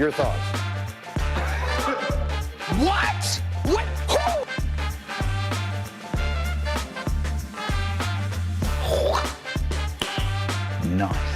Your thoughts? What? What? Who? Nice.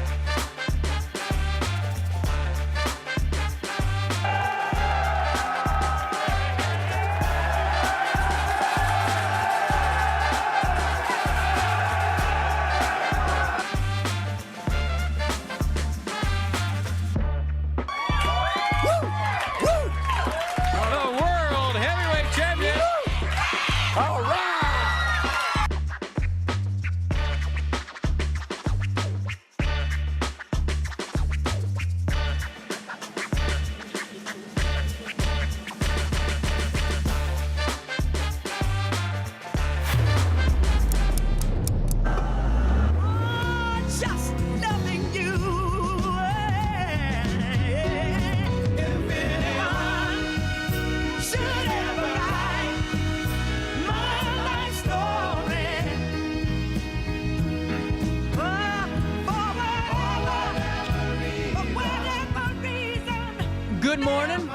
Good morning.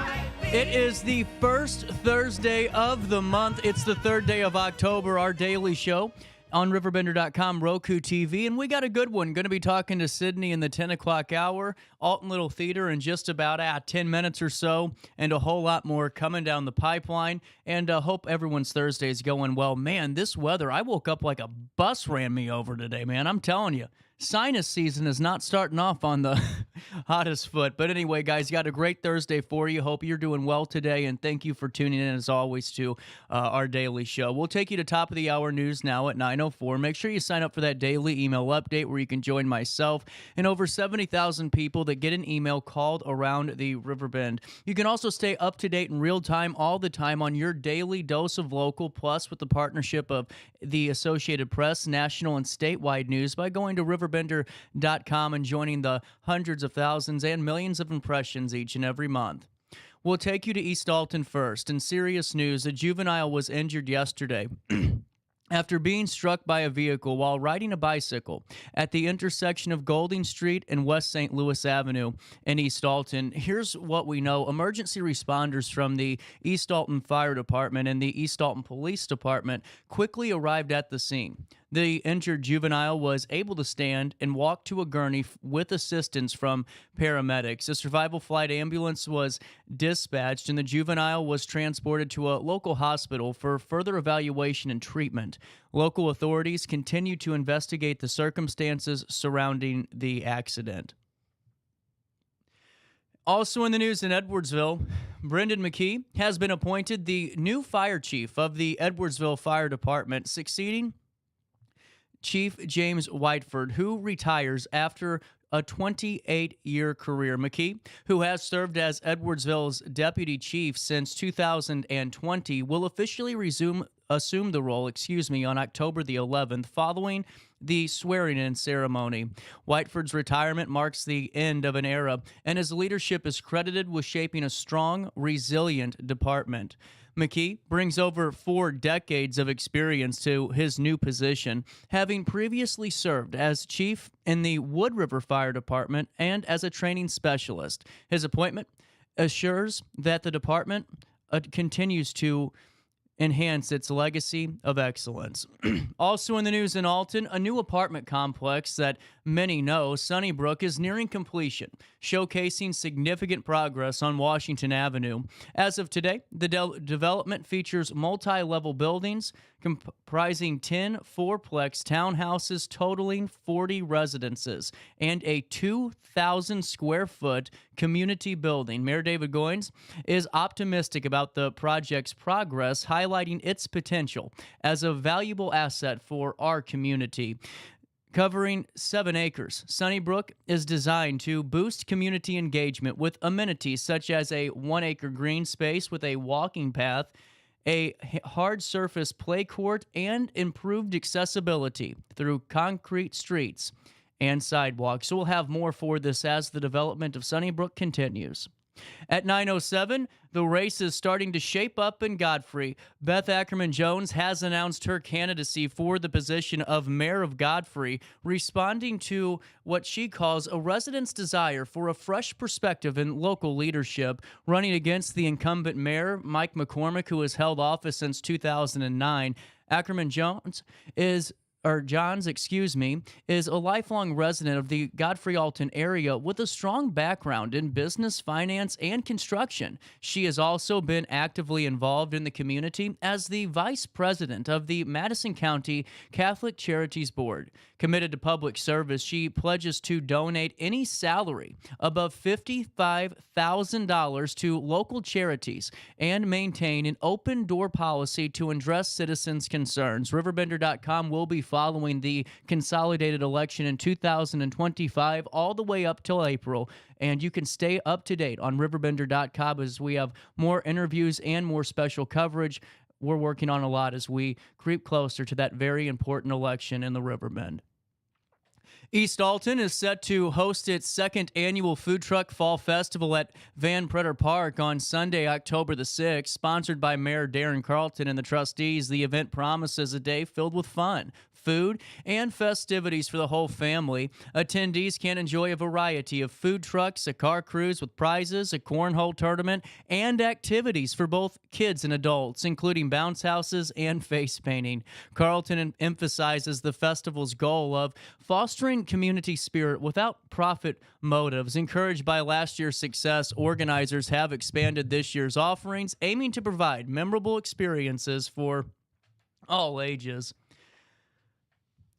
It is the first Thursday of the month. It's the third day of October, our daily show on RiverBender.com, Roku TV, and we got a good one. Going to be talking to Sydney in the 10 o'clock hour, Alton Little Theater in just about 10 minutes or so, and a whole lot more coming down the pipeline, and hope everyone's Thursday is going well. Man, this weather, I woke up like a bus ran me over today, man. I'm telling you. Sinus season is not starting off on the hottest foot. But anyway, guys, got a great Thursday for you. Hope you're doing well today, and thank you for tuning in, as always, to our daily show. We'll take you to top of the hour news now at 9:04. Make sure you sign up for that daily email update where you can join myself and over 70,000 people that get an email called Around the Riverbend. You can also stay up to date in real time all the time on your daily dose of local, plus with the partnership of the Associated Press, national and statewide news by going to RiverBender.com and joining the hundreds of thousands and millions of impressions each and every month. We'll take you to East Alton first. In serious news, a juvenile was injured yesterday after being struck by a vehicle while riding a bicycle at the intersection of Golding Street and West St. Louis Avenue in East Alton. Here's what we know. Emergency responders from the East Alton Fire Department and the East Alton Police Department quickly arrived at the scene. The injured juvenile was able to stand and walk to a gurney with assistance from paramedics. A survival flight ambulance was dispatched, and the juvenile was transported to a local hospital for further evaluation and treatment. Local authorities continue to investigate the circumstances surrounding the accident. Also in the news in Edwardsville, Brendan McKee has been appointed the new fire chief of the Edwardsville Fire Department, succeeding Chief James Whiteford, who retires after a 28-year career. McKee, who has served as Edwardsville's deputy chief since 2020, will officially assume the role, on October the 11th, following the swearing-in ceremony. Whiteford's retirement marks the end of an era, and his leadership is credited with shaping a strong, resilient department. McKee brings over 4 decades of experience to his new position, having previously served as chief in the Wood River Fire Department and as a training specialist. His appointment assures that the department continues to enhance its legacy of excellence. Also in the news in Alton, a new apartment complex that many know, Sunnybrook, is nearing completion, showcasing significant progress on Washington Avenue. As of today, the development features multi-level buildings comprising 10 fourplex townhouses totaling 40 residences and a 2,000 square foot community building. Mayor David Goins is optimistic about the project's progress, highlighting its potential as a valuable asset for our community. Covering 7 acres, Sunnybrook is designed to boost community engagement with amenities such as a 1-acre green space with a walking path, a hard surface play court, and improved accessibility through concrete streets and sidewalks. So we'll have more for this as the development of Sunnybrook continues. At 9:07, the race is starting to shape up in Godfrey. Beth Ackerman Jones has announced her candidacy for the position of Mayor of Godfrey, responding to what she calls a resident's desire for a fresh perspective in local leadership, running against the incumbent mayor, Mike McCormick, who has held office since 2009. Ackerman Jones is Johns, is a lifelong resident of the Godfrey Alton area with a strong background in business, finance, and construction. She has also been actively involved in the community as the vice president of the Madison County Catholic Charities Board. Committed to public service, she pledges to donate any salary above $55,000 to local charities and maintain an open door policy to address citizens' concerns. RiverBender.com will be following the consolidated election in 2025 all the way up till April, and you can stay up to date on RiverBender.com as we have more interviews and more special coverage. We're working on a lot as we creep closer to that very important election in the Riverbend. East Alton is set to host its second annual Food Truck Fall Festival at Van Pretter Park on Sunday, October the 6th. Sponsored by Mayor Darren Carlton and the trustees, the event promises a day filled with fun, food, and festivities for the whole family. Attendees can enjoy a variety of food trucks, a car cruise with prizes, a cornhole tournament, and activities for both kids and adults, including bounce houses and face painting. Carlton emphasizes the festival's goal of fostering community spirit without profit motives. Encouraged by last year's success, organizers have expanded this year's offerings, aiming to provide memorable experiences for all ages.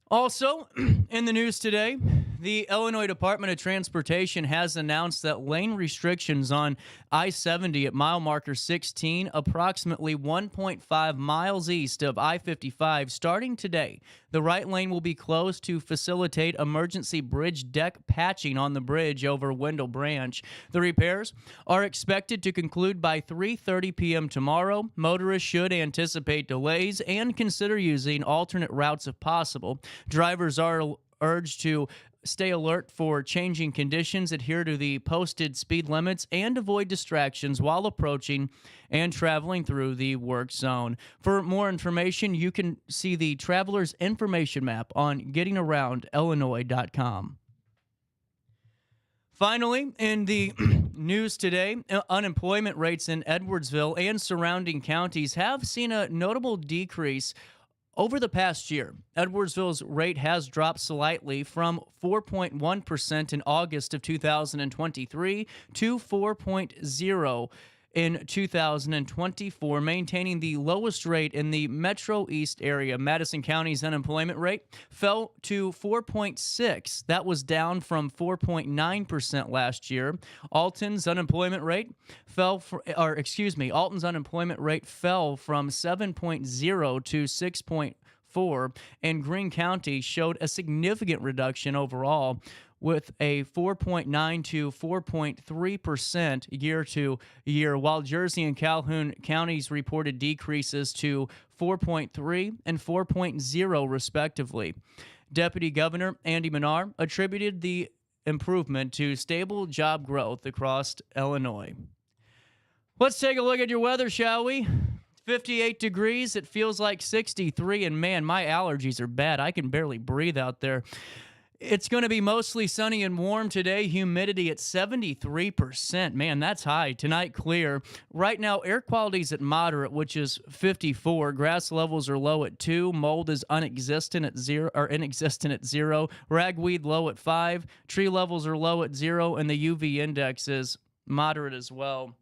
Also, in the news today, the Illinois Department of Transportation has announced that lane restrictions on I-70 at mile marker 16, approximately 1.5 miles east of I-55, starting today. The right lane will be closed to facilitate emergency bridge deck patching on the bridge over Wendell Branch. The repairs are expected to conclude by 3:30 p.m. tomorrow. Motorists should anticipate delays and consider using alternate routes if possible. Drivers are urged to stay alert for changing conditions, adhere to the posted speed limits, and avoid distractions while approaching and traveling through the work zone. For more information, you can see the Traveler's Information Map on gettingaroundillinois.com. Finally, in the news today, unemployment rates in Edwardsville and surrounding counties have seen a notable decrease over the past year. Edwardsville's rate has dropped slightly from 4.1% in August of 2023 to 4.0% in 2024, maintaining the lowest rate in the Metro East area. Madison County's unemployment rate fell to 4.6%. That was down from 4.9% last year. Alton's unemployment rate fell from 7.0 to 6.4, and Greene County showed a significant reduction overall, with a 4.9 to 4.3% year to year, while Jersey and Calhoun counties reported decreases to 4.3 and 4.0 respectively. Deputy Governor Andy Manar attributed the improvement to stable job growth across Illinois. Let's take a look at your weather, shall we? 58 degrees. It feels like 63, and man, my allergies are bad. I can barely breathe out there. It's going to be mostly sunny and warm today. Humidity at 73%. Man, that's high. Tonight, clear. Right now, air quality is at moderate, which is 54. Grass levels are low at 2. Mold is inexistent at 0. Ragweed low at 5. Tree levels are low at 0, and the UV index is moderate as well.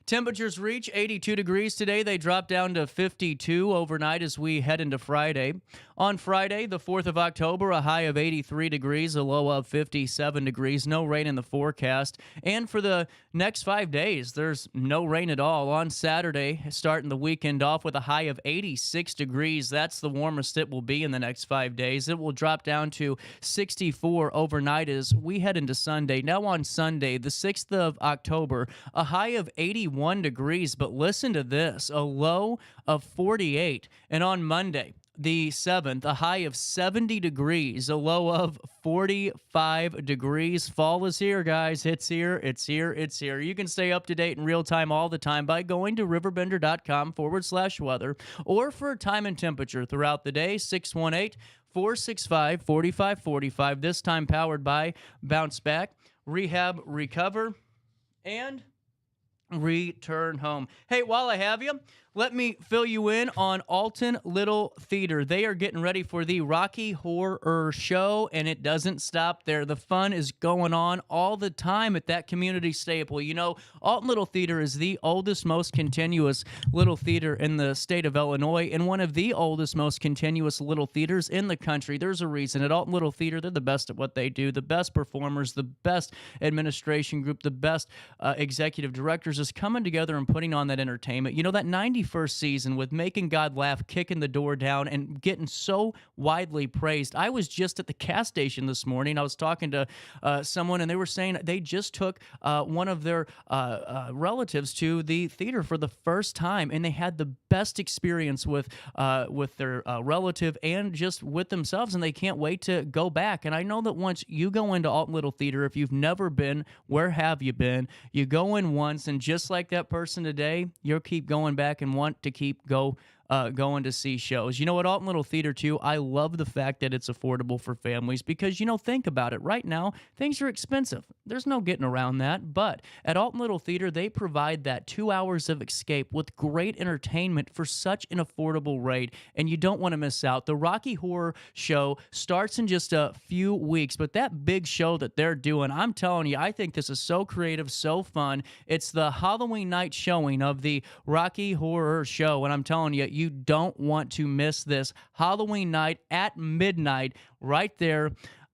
Temperatures reach 82 degrees today. They drop down to 52 overnight as we head into Friday. On Friday, the 4th of October, a high of 83 degrees, a low of 57 degrees. No rain in the forecast. And for the next 5 days, there's no rain at all. On Saturday, starting the weekend off with a high of 86 degrees. That's the warmest it will be in the next 5 days. It will drop down to 64 overnight as we head into Sunday. Now on Sunday, the 6th of October, a high of 81 degrees. But listen to this, a low of 48. And on Monday, the 7th, a high of 70 degrees, a low of 45 degrees. Fall is here, guys. It's here, it's here, it's here. You can stay up to date in real time all the time by going to RiverBender.com/weather, or for time and temperature throughout the day, 618-465-4545. This time powered by Bounce Back, Rehab, Recover, and Return Home. Hey, while I have you, let me fill you in on Alton Little Theater. They are getting ready for the Rocky Horror Show, and it doesn't stop there. The fun is going on all the time at that community staple. You know, Alton Little Theater is the oldest, most continuous little theater in the state of Illinois, and one of the oldest, most continuous little theaters in the country. There's a reason. At Alton Little Theater, they're the best at what they do, the best performers, the best administration group, the best executive directors is coming together and putting on that entertainment. You know, that 91st season with Making God Laugh, kicking the door down, and getting so widely praised. I was just at the gas station this morning. I was talking to someone, and they were saying they just took one of their relatives to the theater for the first time, and they had the best experience with their relative and just with themselves, and they can't wait to go back. And I know that once you go into Alton Little Theater, if you've never been, where have you been? You go in once, and just like that person today, you'll keep going back and want to keep going to see shows. You know, at Alton Little Theater, too, I love the fact that it's affordable for families because, you know, think about it. Right now, things are expensive. There's no getting around that. But at Alton Little Theater, they provide that 2 hours of escape with great entertainment for such an affordable rate, and you don't want to miss out. The Rocky Horror Show starts in just a few weeks, but that big show that they're doing, I'm telling you, I think this is so creative, so fun. It's the Halloween night showing of the Rocky Horror Show, and I'm telling you, you don't want to miss this Halloween night at midnight right there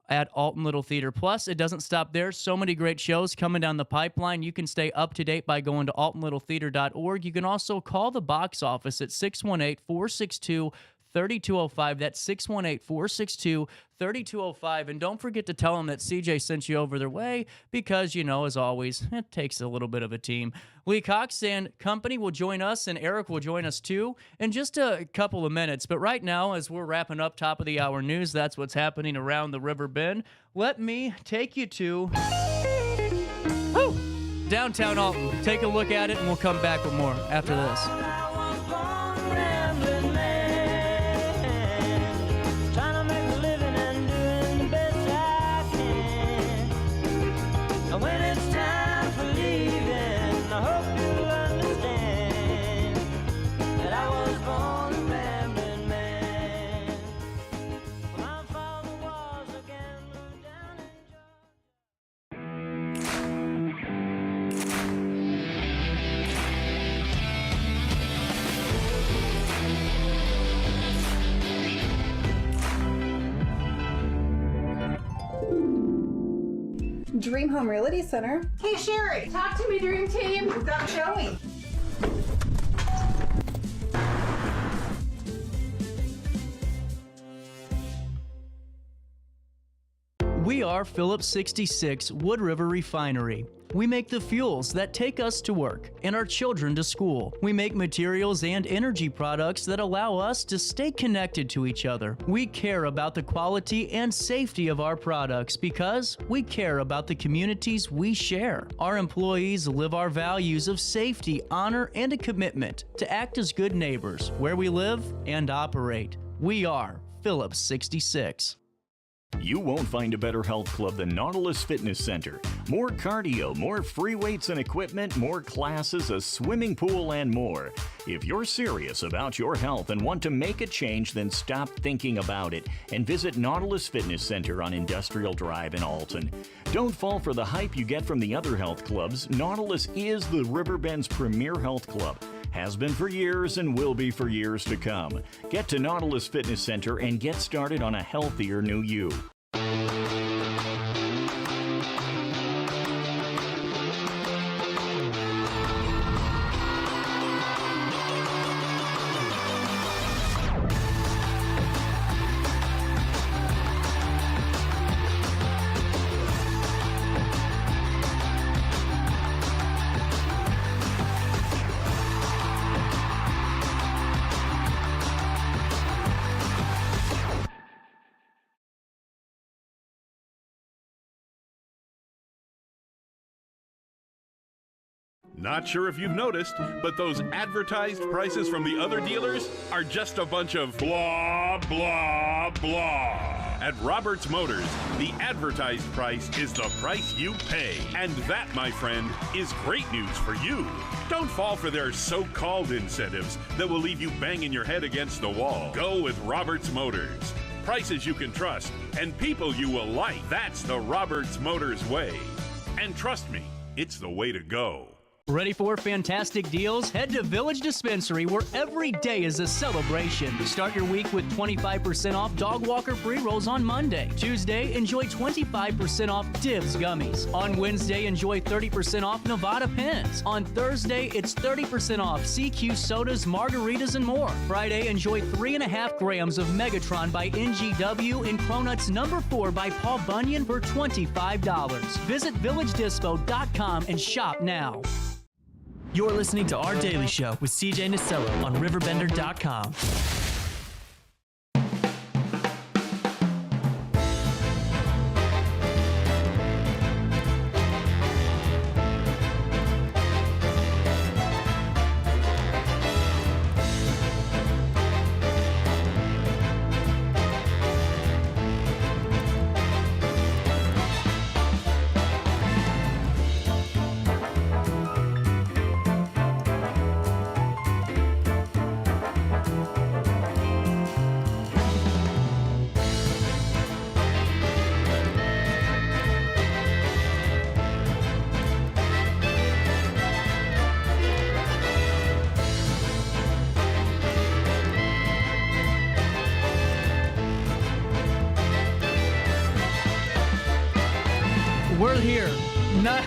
at Alton Little Theater. Plus, it doesn't stop there. So many great shows coming down the pipeline. You can stay up to date by going to altonlittletheater.org. You can also call the box office at 618-462-3205. That's 618-462-3205. And don't forget to tell them that CJ sent you over their way because, you know, as always, it takes a little bit of a team. Lee Cox and company will join us, and Eric will join us too in just a couple of minutes. But right now, as we're wrapping up top of the hour news, that's what's happening around the River Bend. Let me take you to downtown Alton. Take a look at it, and we'll come back with more after this. When it's time for leaving, I hope you'll understand that I was born a rambling man. My father was a gambler down Dream Home Realty Center. Hey Sherry, talk to me, Dream Team. We've got a showing. We are Phillips 66 Wood River Refinery. We make the fuels that take us to work and our children to school. We make materials and energy products that allow us to stay connected to each other. We care about the quality and safety of our products because we care about the communities we share. Our employees live our values of safety, honor, and a commitment to act as good neighbors where we live and operate. We are Phillips 66. You won't find a better health club than Nautilus Fitness Center. More cardio, more free weights and equipment, more classes, a swimming pool, and more. If you're serious about your health and want to make a change, then stop thinking about it and visit Nautilus Fitness Center on Industrial Drive in Alton. Don't fall for the hype you get from the other health clubs. Nautilus is the Riverbend's premier health club. Has been for years and will be for years to come. Get to Nautilus Fitness Center and get started on a healthier new you. Not sure if you've noticed, but those advertised prices from the other dealers are just a bunch of blah, blah, blah. At Roberts Motors, the advertised price is the price you pay. And that, my friend, is great news for you. Don't fall for their so-called incentives that will leave you banging your head against the wall. Go with Roberts Motors. Prices you can trust and people you will like. That's the Roberts Motors way. And trust me, it's the way to go. Ready for fantastic deals? Head to Village Dispensary, where every day is a celebration. Start your week with 25% off Dog Walker pre-rolls on Monday. Tuesday, enjoy 25% off Divs gummies. On Wednesday, enjoy 30% off Nevada pens. On Thursday, it's 30% off CQ sodas, margaritas, and more. Friday, enjoy 3.5 grams of Megatron by NGW and Cronuts number 4 by Paul Bunyan for $25. Visit VillageDispo.com and shop now. You're listening to Our Daily Show with CJ Nasello on RiverBender.com. We're here. That's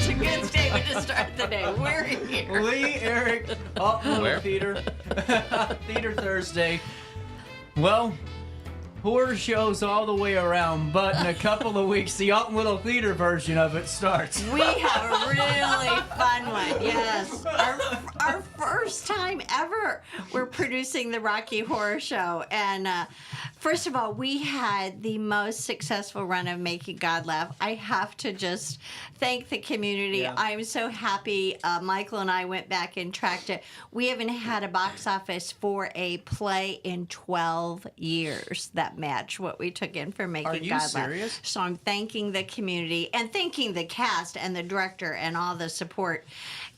a good statement to start the day. We're here. Lee, Eric, Alton Little Theater. Theater Thursday. Well, horror shows all the way around, but in a couple of weeks, the Alton Little Theater version of it starts. We have a really fun one. Yes. Our first time ever we're producing the Rocky Horror Show. And first of all, we had the most successful run of Making God Laugh. I have to just thank the community. Yeah. I'm so happy. Michael and I went back and tracked it. We haven't had a box office for a play in 12 years that match what we took in for Making Are you God serious? Laugh. So I'm thanking the community and thanking the cast and the director and all the support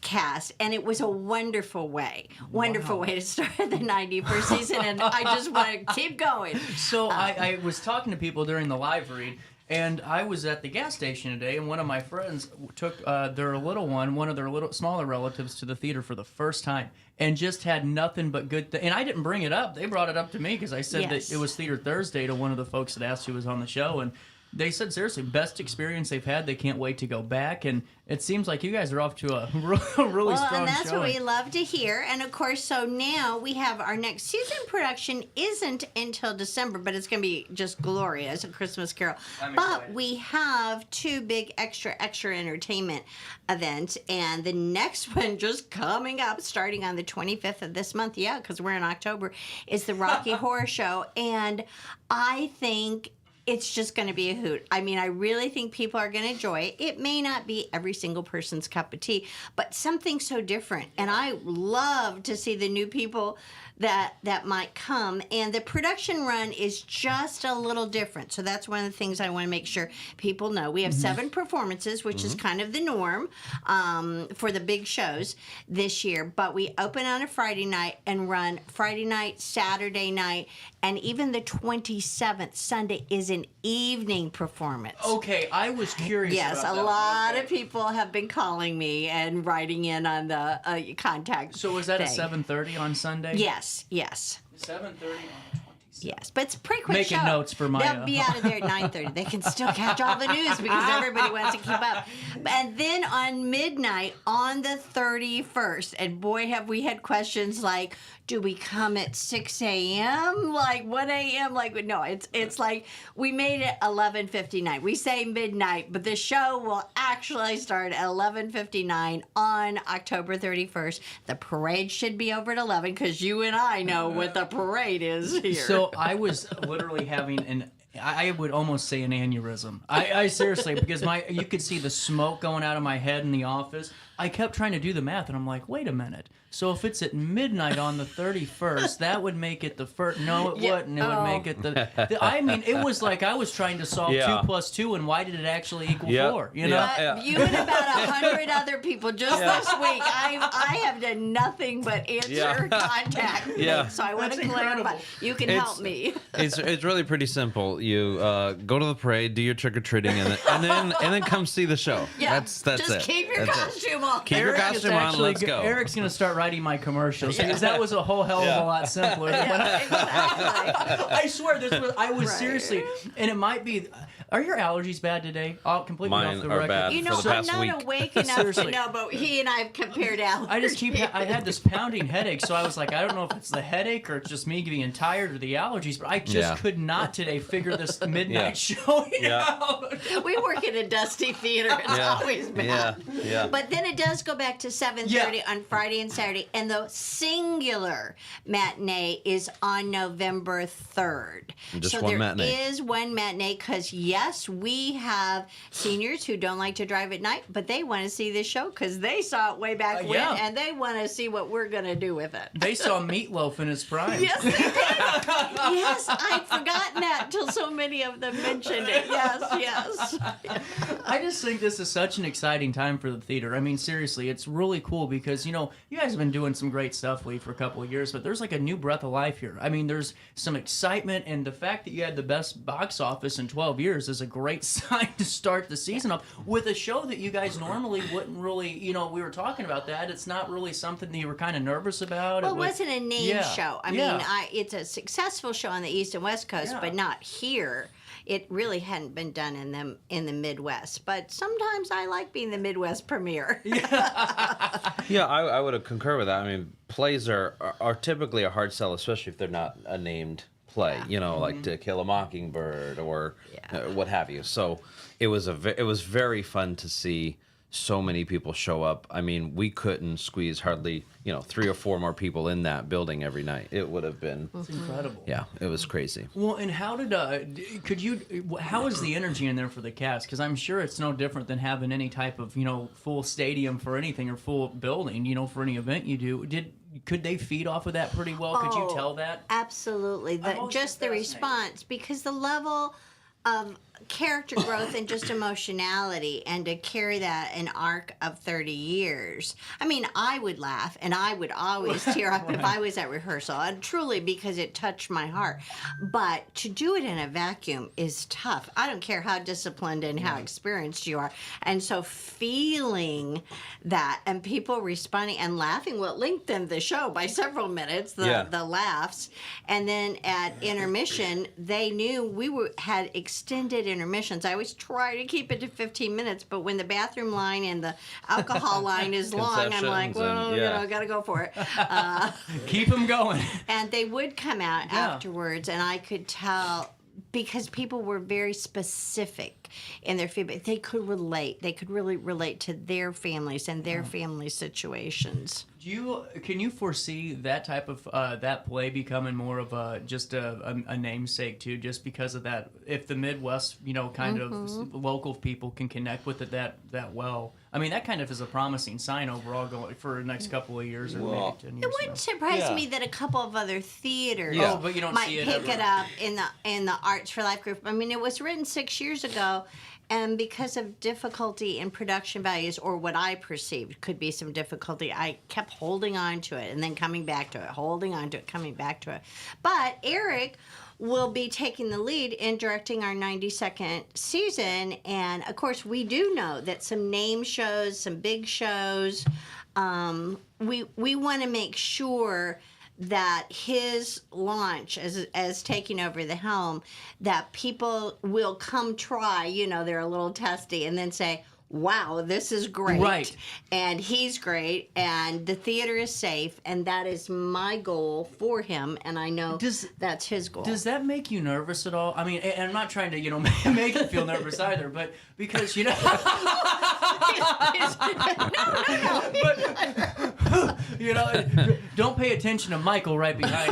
cast. And it was a wonderful way to start the 91st season. And I just want to keep going. So I was talking to people during the live read, and I was at the gas station today, and one of my friends took their little one, one of their little smaller relatives, to the theater for the first time, and just had nothing but good things. And I didn't bring it up. They brought it up to me because I said Yes. that it was Theater Thursday to one of the folks that asked who was on the show, and they said, seriously, best experience they've had. They can't wait to go back. And it seems like you guys are off to a really strong and that's showing. what we love to hear. And of course, so now we have our next season production isn't until December, but it's going to be just glorious, A Christmas Carol. I'm But excited. we have 2 big extra entertainment events. And the next one just coming up, starting on the 25th of this month, yeah, because we're in October, is the Rocky Horror Show. And I think it's just going to be a hoot. I mean, I really think people are going to enjoy it. It may not be every single person's cup of tea, but something so different. And I love to see the new people that might come. And the production run is just a little different. So that's one of the things I want to make sure people know. We have 7 performances, which is kind of the norm for the big shows this year. But we open on a Friday night and run Friday night, Saturday night, and even the 27th, Sunday, is an evening performance. Okay, I was curious Yes, about a that. lot Okay. of people have been calling me and writing in on the contact. So was that thing. at 7:30 on Sunday? Yes, yes. 7:30 on the 27th. Yes, but it's a pretty quick Making show. notes for my, They'll be out of there at 9:30. They can still catch all the news because everybody wants to keep up. And then on midnight on the 31st, and boy, have we had questions like, do we come at 6 a.m.? Like 1 a.m.? Like, no, it's like we made it 11:59. We say midnight, but the show will actually start at 11:59 on October 31st. The parade should be over at 11 because you and I know what the parade is here. So I was literally having an I would almost say an aneurysm. I seriously, because you could see the smoke going out of my head in the office. I kept trying to do the math, and I'm like, wait a minute. So if it's at midnight on the 31st, that would make it the first. No, it wouldn't. It would make it I mean, it was like I was trying to solve 2 + 2, and why did it actually equal 4? You know? You and about 100 other people just this week. I have done nothing but answer contact. So I want to clarify. You can help me. It's really pretty simple. You go to the parade, do your trick or treating, and then come see the show. That's just it. keep your costume on. Keep your costume on. Let's go. Eric's gonna start writing my commercials because that was a whole hell of a lot simpler. I swear I was seriously, and it might be. Are your allergies bad today? Completely Mine off the are record. bad. You know, for the I'm past not week. awake enough to know, but he and I have compared allergies. I had this pounding headache, so I was like, I don't know if it's the headache or it's just me being tired or the allergies, but I just could not today figure this midnight showing out. We work in a dusty theater. It's always bad. But then it does go back to 7:30 on Friday and Saturday, and the singular matinee is on November 3rd. Just so one there matinee. is one matinee because, yes, we have seniors who don't like to drive at night, but they want to see the show because they saw it way back when, and they want to see what we're going to do with it. They saw Meatloaf in his prime. Yes, they did. Yes, I'd forgotten that until so many of them mentioned it. Yes. I just think this is such an exciting time for the theater. I mean, seriously, it's really cool because, you know, you guys have been doing some great stuff, Lee, for a couple of years, but there's like a new breath of life here. I mean, there's some excitement, and the fact that you had the best box office in 12 years is a great sign to start the season off with a show that you guys normally wouldn't really, you know, we were talking about that. It's not really something that you were kind of nervous about. Well, it wasn't a name show. I mean, it's a successful show on the East and West Coast, but not here. It really hadn't been done in the Midwest. But sometimes I like being the Midwest premiere. I would concur with that. I mean, plays are typically a hard sell, especially if they're not a named play. You know, like To Kill a Mockingbird or what have you. So it was very fun to see so many people show up. I mean, we couldn't squeeze hardly 3 or 4 more people in that building every night. It would have been incredible. Yeah, it was crazy. Well, and how is the energy in there for the cast? Because I'm sure it's no different than having any type of full stadium for anything or full building for any event you do. Could they feed off of that pretty well? Could you tell that? Absolutely. Just the response, because the level of character growth and just emotionality, and to carry that an arc of 30 years. I mean, I would laugh and I would always tear up if I was at rehearsal, and truly because it touched my heart. But to do it in a vacuum is tough. I don't care how disciplined and how experienced you are. And so feeling that and people responding and laughing, well, it lengthened the show by several minutes, the laughs. And then at intermission, they knew we had extended intermissions. I always try to keep it to 15 minutes, but when the bathroom line and the alcohol line is long, I'm like, well, gotta go for it. Keep them going. And they would come out afterwards, and I could tell, because people were very specific in their feedback. They could relate. They could really relate to their families and their family situations. Can you foresee that type of that play becoming more of a namesake too, just because of that? If the Midwest, kind of local people can connect with it that well, I mean, that kind of is a promising sign overall going for the next couple of years or maybe 10 years. It wouldn't surprise me that a couple of other theaters but you don't might see it pick it up in the Arts for Life group. I mean, it was written 6 years ago. And because of difficulty in production values, or what I perceived could be some difficulty, I kept holding on to it and then coming back to it, holding on to it, coming back to it. But Eric will be taking the lead in directing our 92nd season. And, of course, we do know that some name shows, some big shows, we want to make sure that his launch as taking over the helm, that people will come try, they're a little testy, and then say, wow, this is great. Right. And he's great, and the theater is safe, and that is my goal for him, and I know that's his goal. Does that make you nervous at all? I mean, and I'm not trying to, make you feel nervous either, but because, No. But, don't pay attention to Michael right behind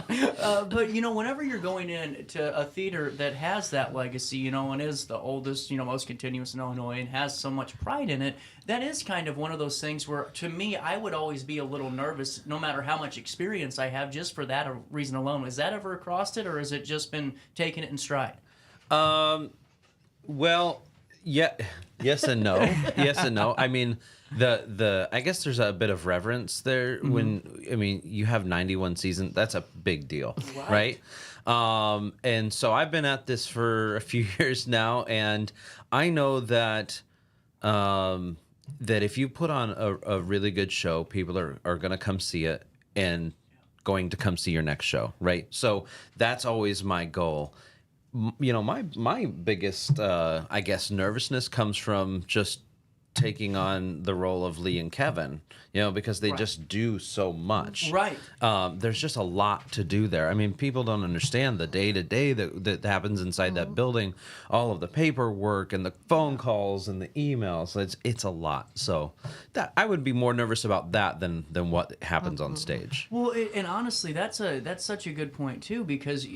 you. But whenever you're going into a theater that has that legacy, and is the oldest, most continuous in Illinois and has so much pride in it, that is kind of one of those things where, to me, I would always be a little nervous, no matter how much experience I have, just for that reason alone. Has that ever crossed it, or has it just been taking it in stride? Well, yeah, yes and no. Yes and no. I mean, I guess there's a bit of reverence there when you have 91 seasons. That's a big deal, right? And so I've been at this for a few years now, and I know that that if you put on a really good show, people are going to come see it and going to come see your next show, right? So that's always my goal. My biggest, I guess, nervousness comes from just taking on the role of Lee and Kevin, because they just do so much. Right. There's just a lot to do there. I mean, people don't understand the day-to-day that happens inside that building, all of the paperwork and the phone calls and the emails. It's a lot. So that I would be more nervous about that than what happens on stage. Well, and honestly, that's such a good point, too, because,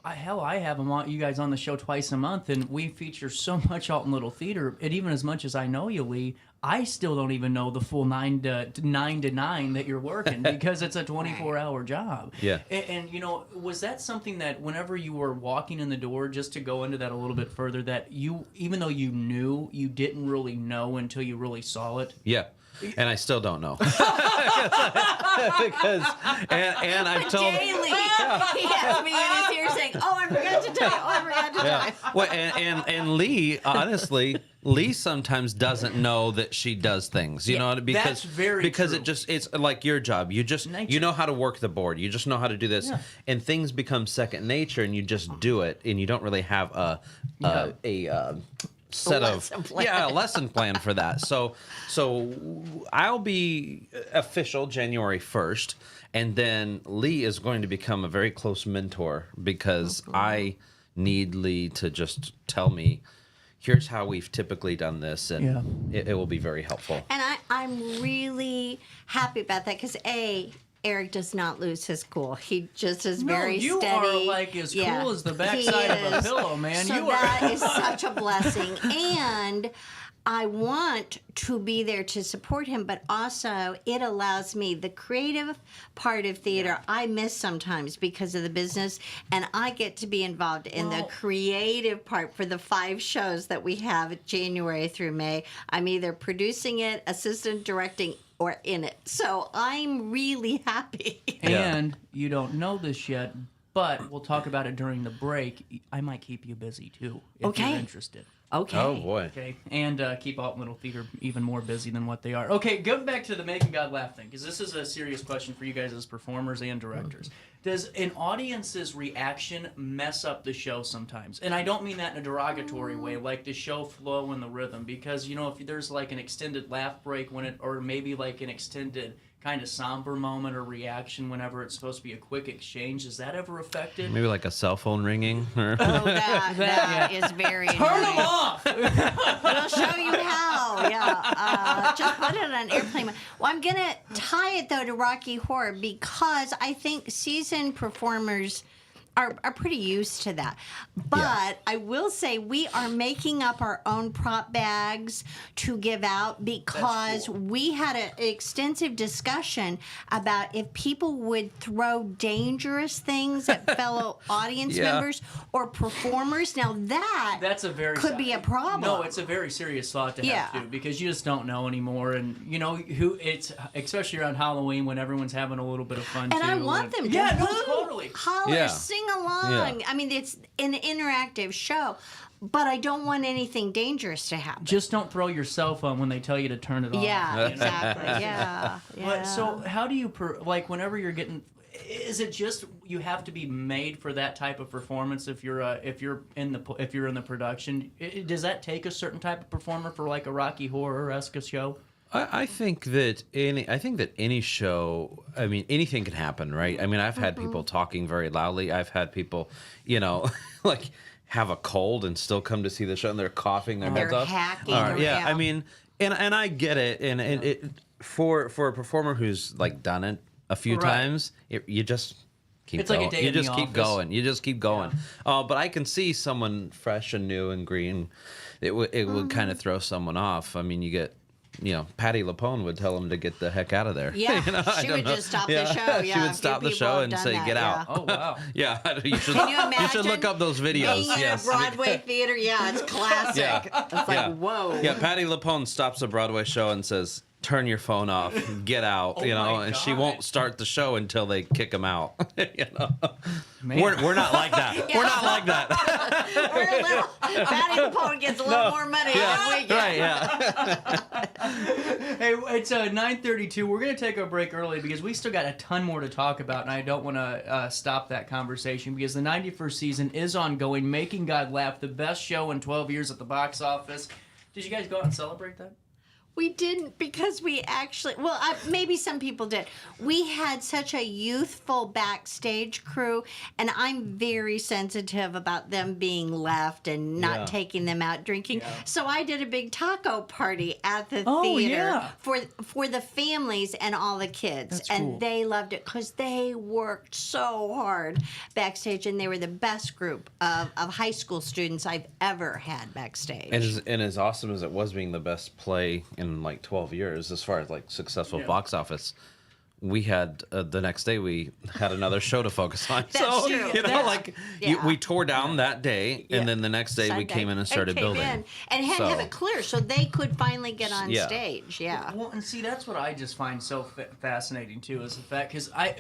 I have them on, you guys on the show twice a month, and we feature so much Alton Little Theater. And even as much as I know you, Lee, I still don't even know the full 9 to 9 that you're working because it's a 24-hour job. Yeah. And was that something that whenever you were walking in the door, just to go into that a little bit further, that you, even though you knew, you didn't really know until you really saw it? Yeah. And I still don't know. because I've told Daily, he has me in his ear saying, "Oh, I forgot to tell you. Oh, I forgot to tell you." Well, and Lee, honestly, Lee sometimes doesn't know that she does things. Because that's very because true. It's like your job. You just you know how to work the board. You just know how to do this, and things become second nature, and you just do it, and you don't really have a lesson plan for that. So I'll be official January 1st, and then Lee is going to become a very close mentor because I need Lee to just tell me, here's how we've typically done this, and it will be very helpful. And I'm really happy about that because Eric does not lose his cool. He just is very you steady. You are like as cool as the backside of a pillow, man. So that is such a blessing. And I want to be there to support him, but also it allows me the creative part of theater I miss sometimes because of the business, and I get to be involved in the creative part for the 5 shows that we have January through May. I'm either producing it, assistant directing, or in it. So I'm really happy. And you don't know this yet, but we'll talk about it during the break. I might keep you busy, too, if you're interested. Okay. Oh, boy. Okay, and keep Alton Little Theater even more busy than what they are. Okay, going back to the Making God Laugh thing, because this is a serious question for you guys as performers and directors. Does an audience's reaction mess up the show sometimes? And I don't mean that in a derogatory way, like the show flow and the rhythm, because, if there's like an extended laugh break or maybe like an extended kind of somber moment or reaction whenever it's supposed to be a quick exchange, is that ever affected? Maybe like a cell phone ringing. Oh, that is very Turn annoying. them off! We'll show you how. Yeah. Just put it on airplane mode. Well, I'm going to tie it, though, to Rocky Horror because I think seasoned performers are pretty used to that. But I will say we are making up our own prop bags to give out because we had an extensive discussion about if people would throw dangerous things at fellow audience members or performers. Now that's a very could be a problem. No, it's a very serious thought to have too, because you just don't know anymore, and who it's especially around Halloween when everyone's having a little bit of fun and too. I want them to totally holler, sing along. I mean, it's an interactive show, but I don't want anything dangerous to happen. Just don't throw your cell phone when they tell you to turn it off. Yeah, exactly. Yeah. But so how do you whenever you're getting? Is it just you have to be made for that type of performance if you're in the production? Does that take a certain type of performer for like a Rocky Horror-esque show? I think that any show, I mean, anything can happen, right? I mean, I've had people talking very loudly. I've had people, like have a cold and still come to see the show and they're coughing their heads off. They're hacking. I mean, and I get it. And it for a performer who's like done it a few times, you just keep It's like going. a day You in the just keep office. going. You just keep going. But I can see someone fresh and new and green. It would kind of throw someone off. I mean, you get. Patti LuPone would tell him to get the heck out of there. Yeah, I she don't would know. just stop the show. Yeah, she would stop the show and say, "Get out." Oh, wow. Yeah, you should. Can you imagine? You should look up those videos. Being in a Broadway theater, yeah, it's classic. Yeah. It's like, whoa. Yeah, Patti LuPone stops a Broadway show and says, "Turn your phone off, get out," my and she God. won't start the show until they kick him out. Man. We're not like that. We're not like that. We're a little. Patti LuPone gets a little more money than we get. Right, yeah. Hey, it's 9:32. We're going to take a break early because we still got a ton more to talk about, and I don't want to stop that conversation because the 91st season is ongoing, Making God Laugh, the best show in 12 years at the box office. Did you guys go out and celebrate that? We didn't because we actually, maybe some people did. We had such a youthful backstage crew, and I'm very sensitive about them being left and not taking them out drinking. Yeah. So I did a big taco party at the Oh, theater yeah. for the families and all the kids. That's and cool. they loved it because they worked so hard backstage, and they were the best group of high school students I've ever had backstage. And as awesome as it was being the best play in like 12 years, as far as like successful box office, we had the next day we had another show to focus on. That's true. We tore down that day, and then the next day we Sunday. came in and started building. And had to have it clear so they could finally get on Yeah. stage. Yeah. Well, and see, that's what I just find so fascinating too, is the fact because I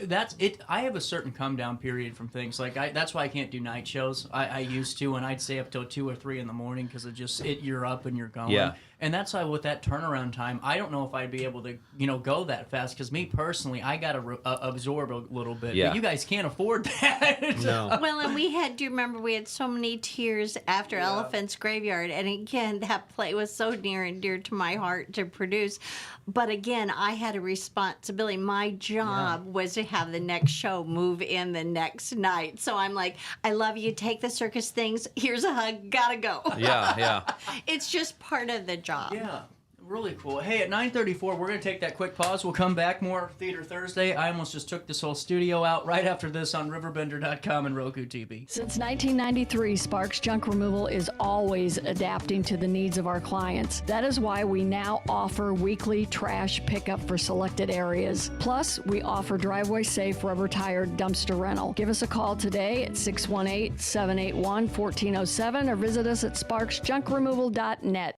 have a certain come down period from things. Like that's why I can't do night shows. I used to, and I'd stay up till 2 or 3 in the morning because you're up and you're going. Yeah. And that's why with that turnaround time, I don't know if I'd be able to go that fast because me personally, I got to absorb a little bit. Yeah. But you guys can't afford that. No. Well, and do you remember we had so many tears after Elephant's Graveyard? And again, that play was so near and dear to my heart to produce. But again, I had a responsibility. My job was to have the next show move in the next night. So I'm like, I love you. Take the circus things. Here's a hug. Gotta go. Yeah. It's just part of the job. Yeah, really cool. Hey, at 9:34, we're going to take that quick pause. We'll come back, more Theater Thursday. I almost just took this whole studio out right after this on RiverBender.com and Roku TV. Since 1993, Sparks Junk Removal is always adapting to the needs of our clients. That is why we now offer weekly trash pickup for selected areas. Plus, we offer driveway-safe rubber-tired dumpster rental. Give us a call today at 618-781-1407 or visit us at sparksjunkremoval.net.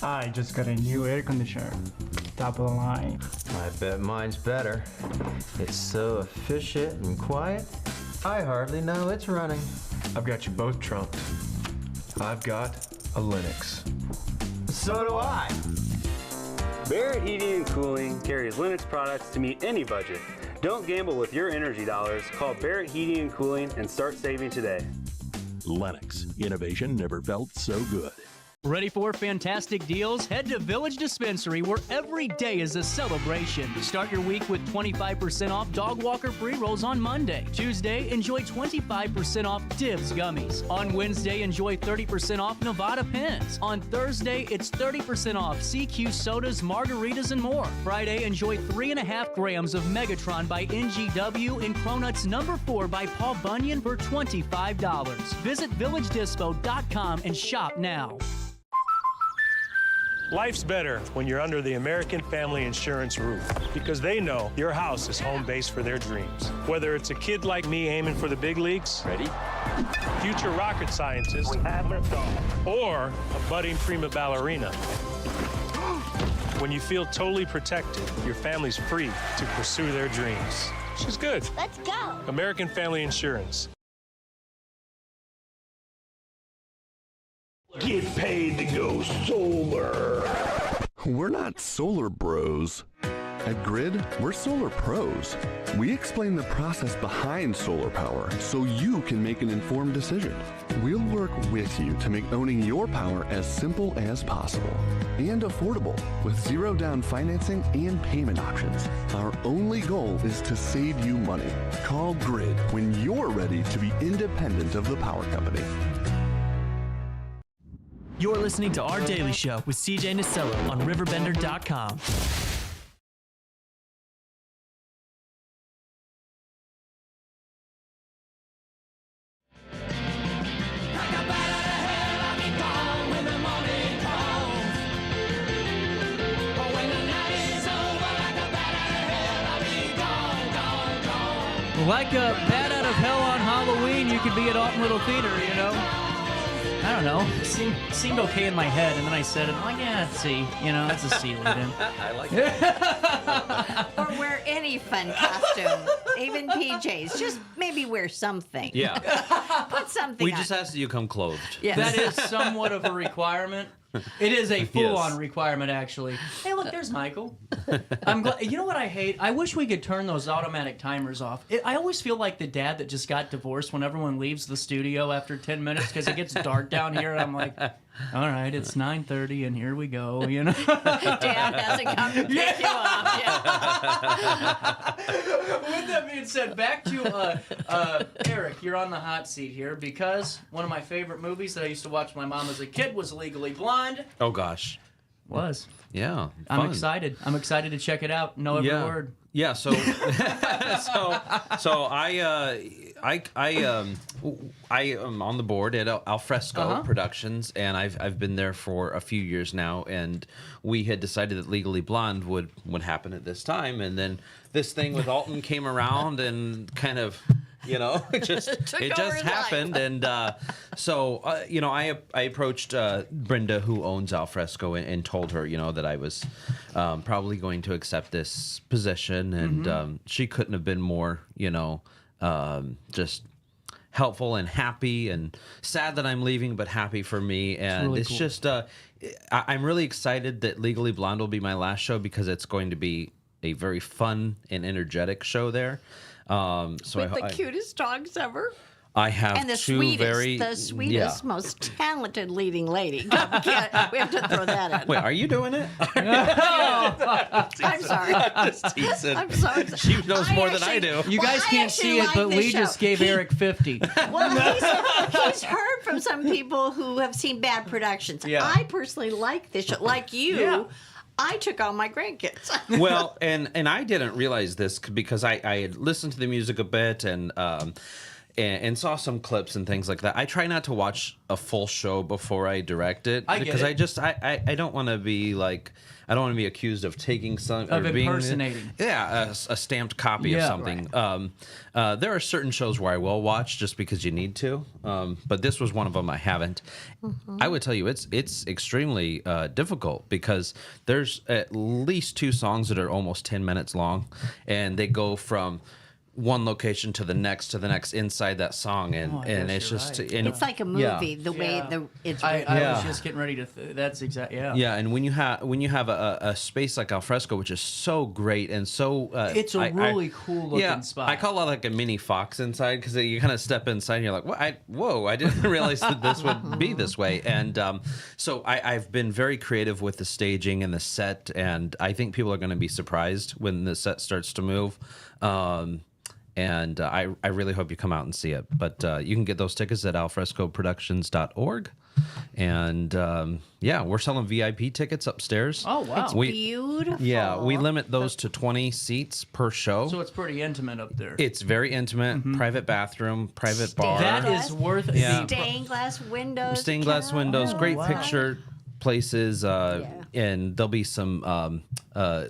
I just got a new air conditioner. Top of the line. I bet mine's better. It's so efficient and quiet, I hardly know it's running. I've got you both trumped. I've got a Linux. So do I. Barrett Heating and Cooling carries Linux products to meet any budget. Don't gamble with your energy dollars. Call Barrett Heating and Cooling and start saving today. Lennox. Innovation never felt so good. Ready for fantastic deals? Head to Village Dispensary, where every day is a celebration. Start your week with 25% off Dog Walker pre-rolls on Monday. Tuesday, enjoy 25% off Divs gummies. On Wednesday, enjoy 30% off Nevada pens. On Thursday, it's 30% off CQ sodas, margaritas, and more. Friday, enjoy 3.5 grams of Megatron by NGW and Cronuts number 4 by Paul Bunyan for $25. Visit VillageDispo.com and shop now. Life's better when you're under the American Family Insurance roof because they know your house is home base for their dreams. Whether it's a kid like me aiming for the big leagues, ready? Future rocket scientist, or a budding prima ballerina. When you feel totally protected, your family's free to pursue their dreams. She's good. Let's go. American Family Insurance. Get paid to go solar. We're not solar bros. At Grid, we're solar pros. We explain the process behind solar power so you can make an informed decision. We'll work with you to make owning your power as simple as possible and affordable with zero down financing and payment options. Our only goal is to save you money. Call Grid when you're ready to be independent of the power company. You're listening to Our Daily Show with CJ Nasello on RiverBender.com. Like a bat out of hell on Halloween, you could be at Alton Little Theater, you know? I don't know. It seemed okay in my head, and then I said it. I'm like, yeah, see, you know, that's a C lead in. I like it. Or wear any fun costume, even PJs. Just maybe wear something. Yeah. Put something We on. just ask that you come clothed. Yes. That is somewhat of a requirement. It is a full-on requirement, actually. Hey, look, there's Michael. I'm glad. You know what I hate? I wish we could turn those automatic timers off. I always feel like the dad that just got divorced when everyone leaves the studio after 10 minutes because it gets dark down here, and I'm like, all right, it's 9:30, and here we go. You know, Dad hasn't come to pick you up yet. With that being said, back to Eric. You're on the hot seat here because one of my favorite movies that I used to watch with my mom as a kid was Legally Blonde. Oh gosh. Was. Yeah. I'm fun. excited. I'm excited to check it out. Know every word. Yeah, so I am on the board at Alfresco Productions, and I've been there for a few years now, and we had decided that Legally Blonde would happen at this time, and then this thing with Alton came around and kind of, you know, it just happened, and you know, I approached Brenda, who owns Alfresco, and told her, you know, that I was probably going to accept this position, and she couldn't have been more, you know, just helpful and happy, and sad that I'm leaving, but happy for me, and it's cool. Just I'm really excited that Legally Blonde will be my last show because it's going to be a very fun and energetic show there. So With the cutest dogs ever. I have and the two sweetest, most talented leading lady. We have to throw that in. Wait, are you doing it? I'm sorry. Just teasing. I'm sorry. She knows more than I do. You guys can't see it, but Lee just gave Eric 50. Well, he's heard from some people who have seen bad productions. Yeah. I personally like this show. Like you. Yeah. I took all my grandkids. Well, and I didn't realize this because I had listened to the music a bit and saw some clips and things like that. I try not to watch a full show before I direct it because I don't want to be like, I don't want to be accused of taking some of impersonating. A stamped copy of something. Right. There are certain shows where I will watch just because you need to, but this was one of them I haven't. I would tell you it's extremely difficult because there's at least 2 songs that are almost 10 minutes long, and they go from one location to the next inside that song, and it's just right. It's like a movie the way it's I was just getting ready to that's exactly and when you have a space like Alfresco, which is so great and so it's a really cool looking spot. I call it like a mini Fox inside because you kind of step inside and you're like, whoa, I didn't realize that this would be this way. And so I've been very creative with the staging and the set, and I think people are going to be surprised when the set starts to move. And I really hope you come out and see it. But you can get those tickets at alfrescoproductions.org. And we're selling VIP tickets upstairs. Oh, wow. It's beautiful. Yeah, we limit those to 20 seats per show. So it's pretty intimate up there. It's very intimate. Private bathroom, private bar. That is worth it. Yeah. Stained glass windows. Stained glass windows, great picture places, and there'll be some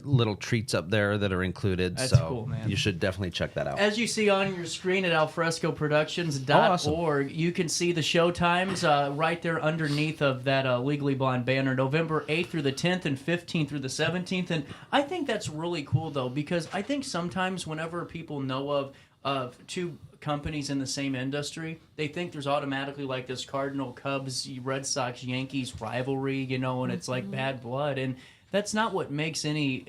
little treats up there that are included. That's so cool, man. You should definitely check that out. As you see on your screen at alfrescoproductions.org, you can see the show times right there underneath of that Legally Blonde banner, November 8th through the 10th and 15th through the 17th. And I think that's really cool, though, because I think sometimes whenever people know of 2 companies in the same industry, they think there's automatically like this Cardinal Cubs, Red Sox, Yankees rivalry, you know, and it's like bad blood. And that's not what makes any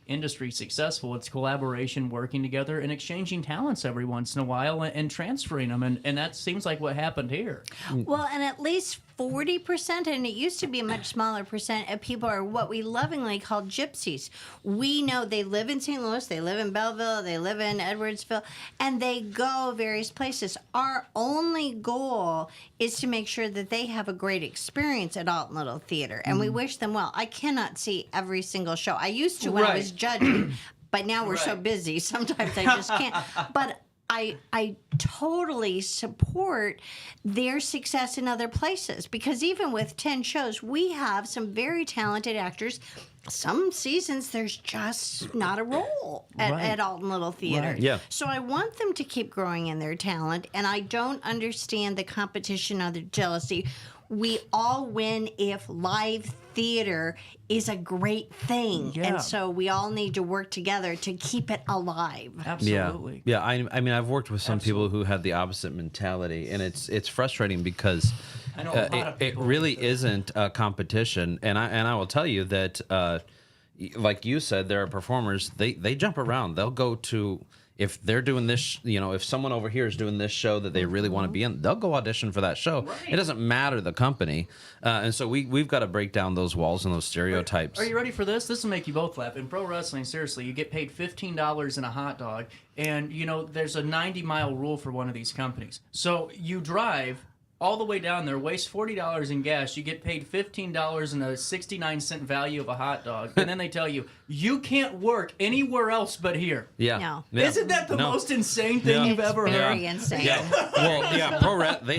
industry successful. It's collaboration, working together, and exchanging talents every once in a while and transferring them. And that seems like what happened here. Well, and at least 40%, and it used to be a much smaller percent of people are what we lovingly call gypsies. We know they live in St. Louis, they live in Belleville, they live in Edwardsville, and they go various places. Our only goal is to make sure that they have a great experience at Alton Little Theater, and we wish them well. I cannot see every single show. I used to when I was judging, but now we're so busy, sometimes I just can't. But I totally support their success in other places, because even with 10 shows, we have some very talented actors. Some seasons there's just not a role at Alton Little Theater. Right. Yeah. So I want them to keep growing in their talent, and I don't understand the competition or the jealousy. We all win if live theater is a great thing. Yeah. And so we all need to work together to keep it alive. Absolutely. Yeah. I mean, I've worked with some people who have the opposite mentality, and it's frustrating because I know a lot of it people really isn't a competition. And I will tell you that, like you said, there are performers, they jump around. They'll go to, if they're doing this, if someone over here is doing this show that they really want to be in, they'll go audition for that show. Right. It doesn't matter the company. And so we've got to break down those walls and those stereotypes. Are you ready for this? This will make you both laugh. In pro wrestling, seriously, you get paid $15 in a hot dog, and, there's a 90-mile rule for one of these companies. So you drive all the way down there, waste $40 in gas, you get paid $15 and a 69-cent value of a hot dog, and then they tell you, you can't work anywhere else but here. Yeah. No. Yeah. Isn't that the most insane thing you've ever heard? Very insane. Yeah. Well, yeah, they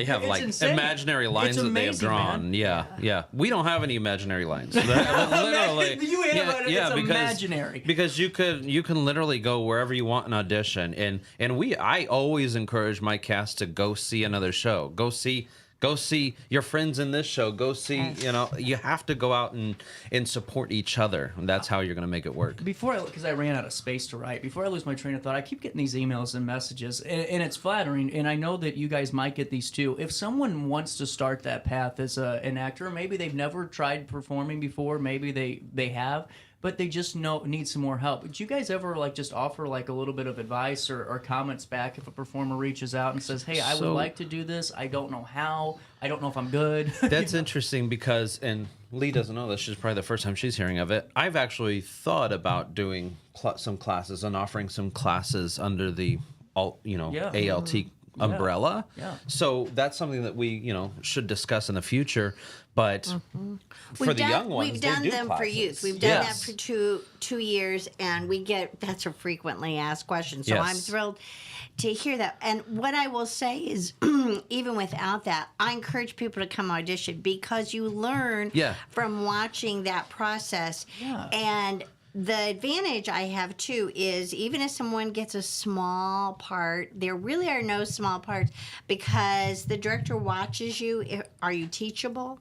have It's insane. imaginary lines It's that they have amazing, drawn. man. Yeah. We don't have any imaginary lines. Literally. You ain't about it, it's imaginary. Because you can literally go wherever you want and audition, and I always encourage my cast to go see another show. Go see your friends in this show. Go see, you have to go out and support each other. And that's how you're going to make it work. Because I ran out of space to write, before I lose my train of thought, I keep getting these emails and messages, and it's flattering, and I know that you guys might get these too. If someone wants to start that path as an actor, maybe they've never tried performing before, maybe they have, but they just need some more help. Would you guys ever just offer a little bit of advice or comments back if a performer reaches out and says, hey, I would like to do this, I don't know how, I don't know if I'm good? That's interesting because, and Lee doesn't know this, she's probably the first time she's hearing of it, I've actually thought about doing some classes and offering some classes under the ALT umbrella. Yeah. So that's something that we, should discuss in the future. But for the young ones, we've done they do them classes. for youth. We've done that for two years, and that's a frequently asked question. So I'm thrilled to hear that. And what I will say is, even without that, I encourage people to come audition, because you learn from watching that process. Yeah. And the advantage I have, too, is even if someone gets a small part, there really are no small parts, because the director watches you. Are you teachable?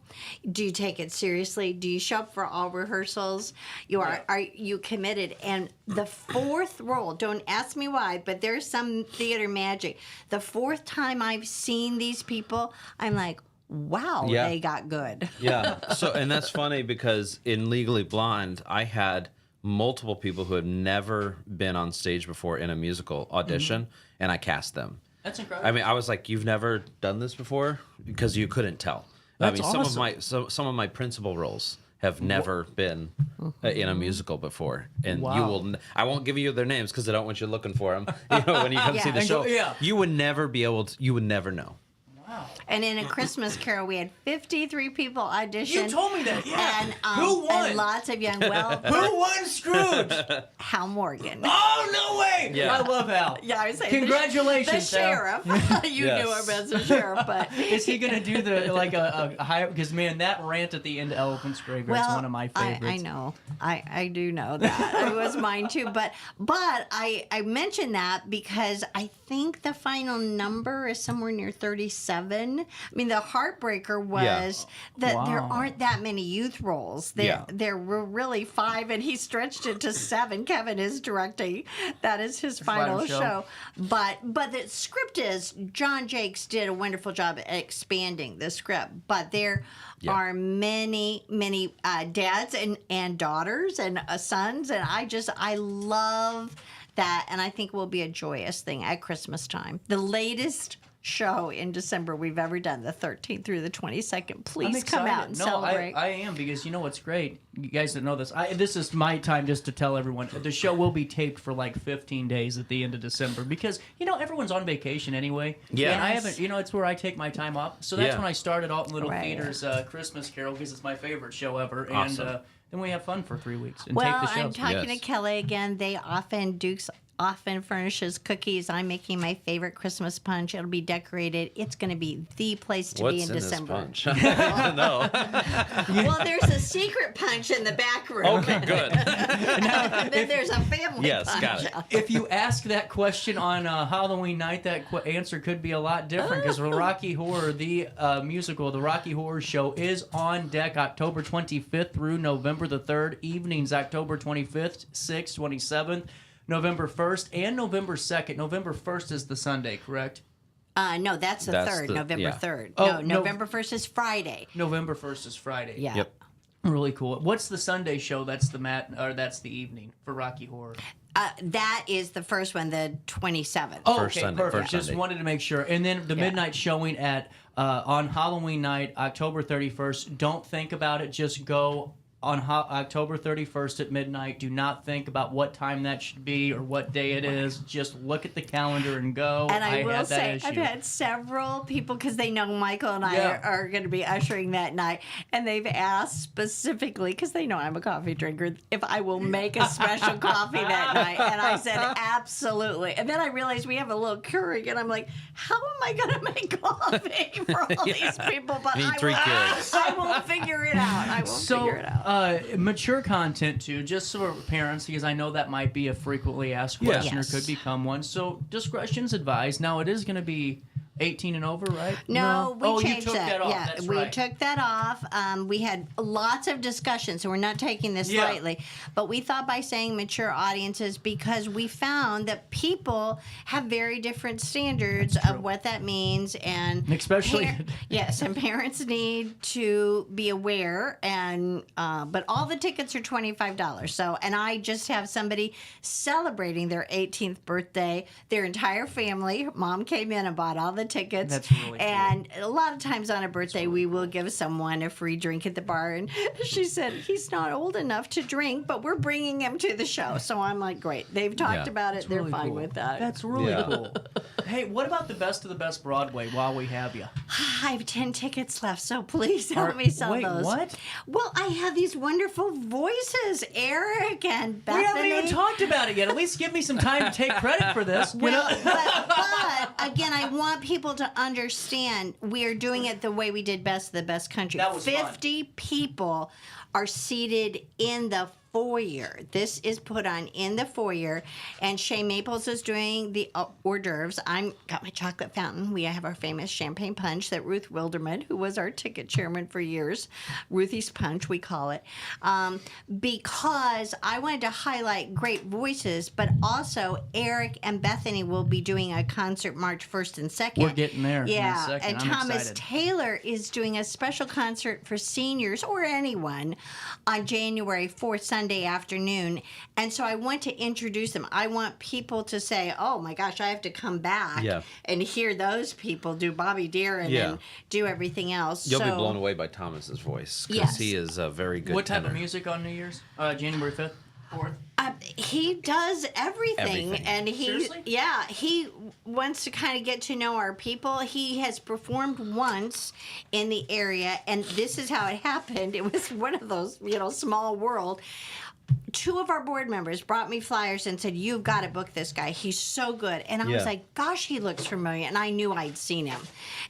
Do you take it seriously? Do you show up for all rehearsals? Are you committed? And the fourth role, don't ask me why, but there's some theater magic. The fourth time I've seen these people, I'm like, wow, they got good. Yeah. So, and that's funny because in Legally Blonde, I had multiple people who had never been on stage before in a musical audition, and I cast them. That's incredible. I mean, I was like, "You've never done this before?" Because you couldn't tell. That's awesome. some of my principal roles have never been in a musical before, and you will. I won't give you their names because I don't want you looking for them. When you come see the show, you would never be able to. You would never know. Wow. And in A Christmas Carol, we had 53 people audition. You told me that, yeah. And, who won? And lots of young, who won Scrooge? Hal Morgan. Oh, no way! Yeah. I love Hal. Yeah, I was saying congratulations, the sheriff. You knew him as a sheriff, but is he going to do a high? Because man, that rant at the end of Elephant's Graveyard is one of my favorites. I know, I do know that. It was mine too. But I mentioned that because I think the final number is somewhere near 37. I mean, the heartbreaker was that there aren't that many youth roles. There were really 5, and he stretched it to 7. Kevin is directing. That is his final show. But the script is, John Jakes did a wonderful job at expanding the script. But there are many dads and daughters and sons, and I love that, and I think will be a joyous thing at Christmas time. The latest show in December we've ever done, the 13th through the 22nd. Please come out and celebrate. I am, because you know what's great? You guys didn't know this. This is my time just to tell everyone. The show will be taped for 15 days at the end of December, because, everyone's on vacation anyway. Yeah. And I haven't, it's where I take my time off. So that's when I started Alton Little Theater's Christmas Carol, because it's my favorite show ever. Awesome. And then we have fun for 3 weeks and well, tape the show. I'm talking to Kelly again. They often do often furnishes cookies. I'm making my favorite Christmas punch. It'll be decorated. It's going to be the place to be in December. This punch? I don't know. Well, there's a secret punch in the back room. Okay, good. And then there's a family punch. Yes, got it. If you ask that question on Halloween night, that answer could be a lot different because Rocky Horror, the musical, the Rocky Horror Show, is on deck October 25th through November the 3rd. Evenings October 25th, 6th, 27th, November 1st, and November 2nd. November 1st is the Sunday, correct? No, that's the 3rd, November 3rd. Oh, no, November 1st is Friday. November 1st is Friday. Yeah. Yep. Really cool. What's the Sunday show? That's the evening for Rocky Horror. That is the first one, the 27th. Oh, First okay, Sunday, perfect. first Just Sunday. wanted to make sure. And then the midnight showing at on Halloween night, October 31st. Don't think about it. Just go on October 31st at midnight. Do not think about what time that should be or what day it is. Just look at the calendar and go. And I will had that say, issue. I've had several people, because they know Michael and I are going to be ushering that night, and they've asked specifically, because they know I'm a coffee drinker, if I will make a special coffee that night. And I said, absolutely. And then I realized we have a little Keurig, and I'm like, how am I going to make coffee for all these people? But Need 3 kids. I will figure it out. I will figure it out. Mature content too, just for parents, because I know that might be a frequently asked question or could become one. So discretion's advised. Now it is going to be 18 and over, right? No, we changed you took that off. Yeah, That's we right. took that off. We had lots of discussions, so we're not taking this lightly. But we thought by saying mature audiences, because we found that people have very different standards of what that means, and especially yes, and parents need to be aware. And but all the tickets are $25. So, and I just have somebody celebrating their 18th birthday. Their entire family, mom came in and bought all the tickets. That's really cool. And a lot of times on a birthday, we will give someone a free drink at the bar. And she said, he's not old enough to drink, but we're bringing him to the show. So I'm like, great. They've talked about it. They're really fine cool. with that. That's really cool. Hey, what about the best of the best Broadway while we have you? I have 10 tickets left, so please help me sell wait, those. what? Well, I have these wonderful voices, Eric and Bethany. We haven't even talked about it yet. At least give me some time to take credit for this. Well, but again, I want people to understand we are doing it the way we did Best of the Best Country. That was 50 people are seated in the foyer. This is put on in the foyer, and Shay Maples is doing the hors d'oeuvres. I'm got my chocolate fountain. We have our famous champagne punch that Ruth Wilderman, who was our ticket chairman for years, Ruthie's Punch, we call it, because I wanted to highlight great voices, but also Eric and Bethany will be doing a concert March 1st and 2nd. We're getting there in a Yeah, second. and I'm Thomas excited. Taylor is doing a special concert for seniors or anyone on January 4th, Sunday afternoon. And so I want to introduce them. I want people to say, oh my gosh, I have to come back and hear those people do Bobby Darin and do everything else. You'll be blown away by Thomas's voice, because Yes. he is a very good What type tenor. of music on New Year's? January 5th? 4th? He does everything. And Seriously? he wants to kind of get to know our people. He has performed once in the area, and this is how it happened. It was one of those, small world. 2 of our board members brought me flyers and said, you've got to book this guy. He's so good. And I was like, gosh, he looks familiar. And I knew I'd seen him.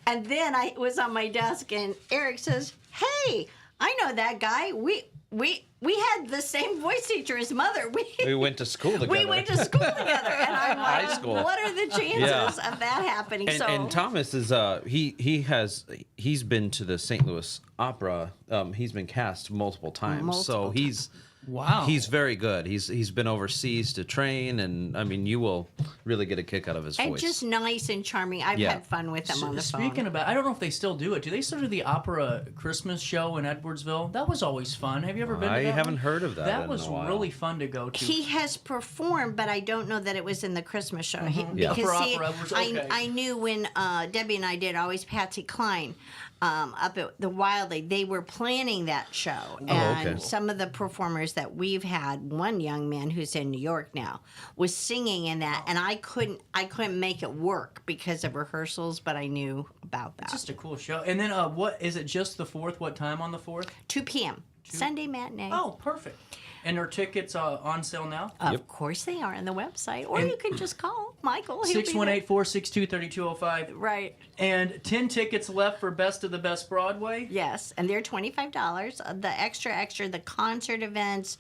And then I was on my desk, and Eric says, hey, I know that guy. We had the same voice teacher, his mother. We went to school together. We went to school together. And I'm like, High school. what are the chances of that happening? And Thomas is he's been to the St. Louis Opera. He's been cast multiple times. So he's he's very good. He's been overseas to train, and I mean, you will really get a kick out of his and voice. just nice and charming. I've had fun with him on the phone. Speaking about, I don't know if they still do it. Do they still do the opera Christmas show in Edwardsville? That was always fun. Have you ever been to that? I haven't one? heard of that. That in was a while. really fun to go to. He has performed, but I don't know that it was in the Christmas show. Yeah. Because For see, opera was okay. I knew when Debbie and I did Always Patsy Cline up at the Wildly, they were planning that show. And some of the performers that we've had, one young man who's in New York now, was singing in that, and I couldn't make it work because of rehearsals, but I knew about that. It's just a cool show. And then what is it? Just the 4th? What time on the 4th? 2 p.m. Sunday matinee. Oh, perfect. And are tickets on sale now? Of course they are on the website, or you can just call Michael. 618-462-3205. Right. And 10 tickets left for Best of the Best Broadway? Yes, and they're $25. The extra, the concert events,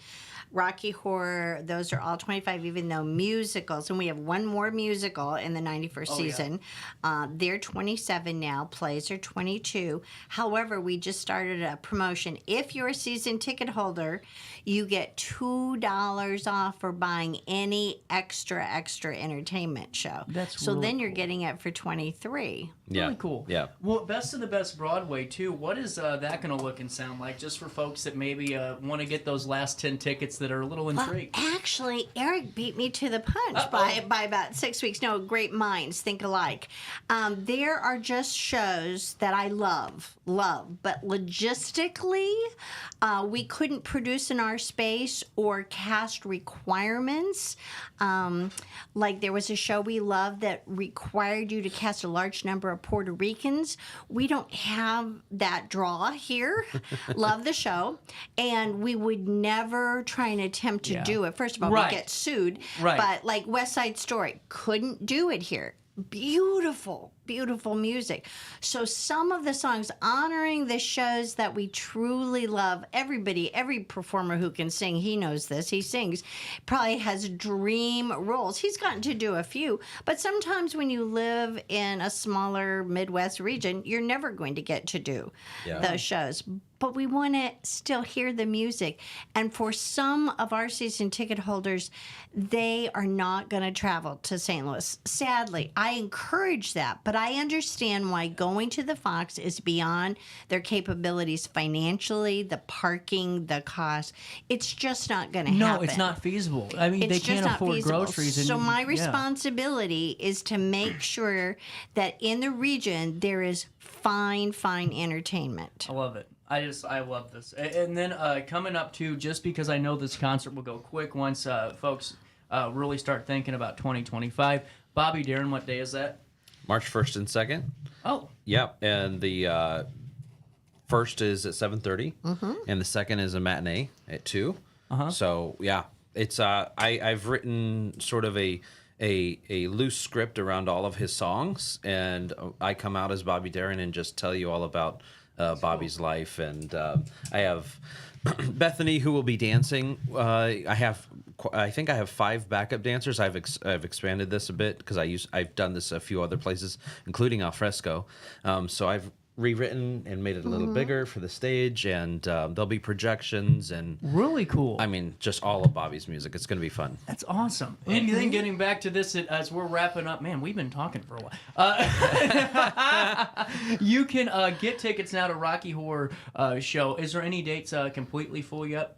Rocky Horror, those are all $25, even though musicals, and we have one more musical in the 91st season. They're $27 now. Plays are $22. However, we just started a promotion. If you're a season ticket holder, you get $2 off for buying any extra entertainment show. That's so really then you're cool. getting it for $23. Yeah. Really cool. Yeah. Well, Best of the Best Broadway, too. What is that going to look and sound like, just for folks that maybe want to get those last 10 tickets that are a little intrigued? Actually, Eric beat me to the punch by about 6 weeks. No, great minds think alike. There are just shows that I love, but logistically, we couldn't produce in our space or cast requirements. Like there was a show we loved that required you to cast a large number of Puerto Ricans. We don't have that draw here. Love the show. And we would never try and attempt to do it. First of all, we get sued. Right. But like West Side Story, couldn't do it here. Beautiful music. So some of the songs honoring the shows that we truly love, every performer who can sing, he knows this, he sings, probably has dream roles. He's gotten to do a few, but sometimes when you live in a smaller Midwest region, you're never going to get to do those shows. But we want to still hear the music. And for some of our season ticket holders, they are not going to travel to St. Louis. Sadly, I encourage that, but I understand why going to the Fox is beyond their capabilities financially, the parking, the cost. It's just not going to happen. No, it's not feasible. I mean, they can't afford groceries. So my responsibility is to make sure that in the region there is fine entertainment. I love it. I love this. And then coming up too, just because I know this concert will go quick once folks really start thinking about 2025. Bobby Darin, what day is that? March 1st and 2nd. Oh. Yeah, and the first is at 7:30, and the second is a matinee at 2. So yeah, it's I've written sort of a loose script around all of his songs, and I come out as Bobby Darin and just tell you all about Bobby's life. And I have Bethany, who will be dancing. I think I have 5 backup dancers. I've expanded this a bit because I've done this a few other places, including Al Fresco. So I've rewritten and made it a little bigger for the stage, and there'll be projections and really cool. I mean, just all of Bobby's music. It's going to be fun. That's awesome. And then getting back to this as we're wrapping up, man, we've been talking for a while. You can get tickets now to Rocky Horror Show. Is there any dates completely full yet?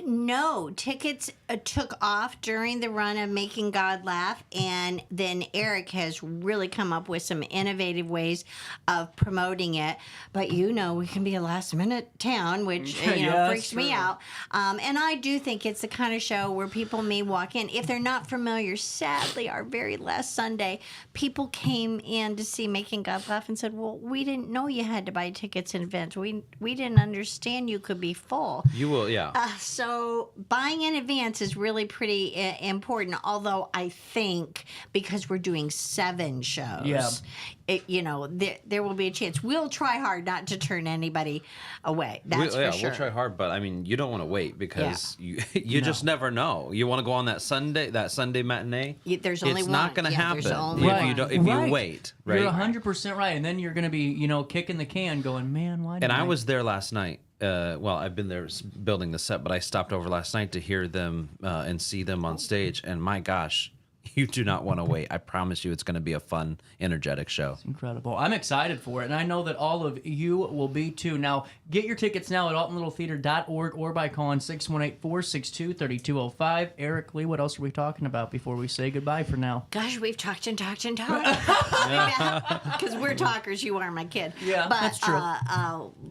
No, tickets took off during the run of Making God Laugh, and then Eric has really come up with some innovative ways of promoting it. But we can be a last-minute town, which freaks me out. And I do think it's the kind of show where people may walk in. If they're not familiar, sadly, our very last Sunday, people came in to see Making God Laugh and said, well, we didn't know you had to buy tickets in advance. We didn't understand you could be full. You will, yeah. So buying in advance is really pretty important, although I think because we're doing 7 shows, there will be a chance. We'll try hard not to turn anybody away. That's for sure. We'll try hard, but I mean, you don't want to wait because you just never know. You want to go on that Sunday matinee? There's only one. It's not going to happen if you wait. Right? You're 100% right, and then you're going to be kicking the can, going, man, why? And I was there last night. I've been there building the set, but I stopped over last night to hear them and see them on stage. And my gosh, you do not want to wait. I promise you it's going to be a fun, energetic show. It's incredible. I'm excited for it, and I know that all of you will be too. Now, get your tickets now at altonlittletheater.org or by calling 618-462-3205. Eric Lee, what else are we talking about before we say goodbye for now? Gosh, we've talked and talked and talked. Because we're talkers. You are my kid. Yeah, but, that's true.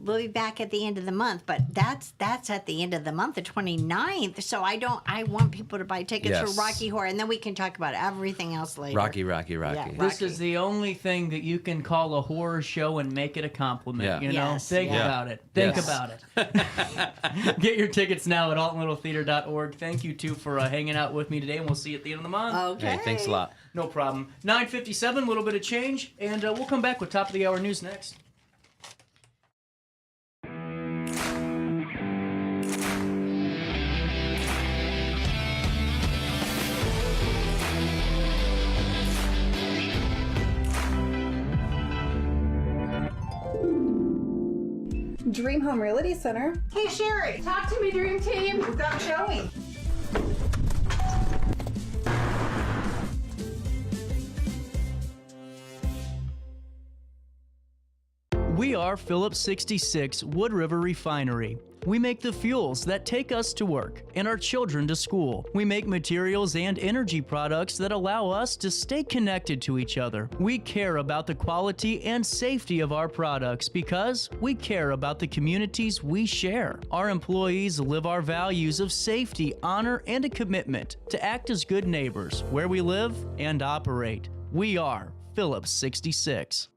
We'll be back at the end of the month, but that's at the end of the month, the 29th. So I want people to buy tickets for Rocky Horror, and then we can talk about about everything else later. Rocky. Yeah, This is the only thing that you can call a horror show and make it a compliment. Yeah. You know, Yes, think yeah. about it. Think about it. Get your tickets now at altonlittletheater.org. Thank you two for hanging out with me today, and we'll see you at the end of the month. Okay. Hey, thanks a lot. No problem. 9:57, a little bit of change, and we'll come back with top of the hour news next. Dream Home Realty Center. Hey, Sherry. Talk to me, Dream Team. We've got a showing. We are Phillips 66 Wood River Refinery. We make the fuels that take us to work and our children to school. We make materials and energy products that allow us to stay connected to each other. We care about the quality and safety of our products because we care about the communities we share. Our employees live our values of safety, honor, and a commitment to act as good neighbors where we live and operate. We are Phillips 66.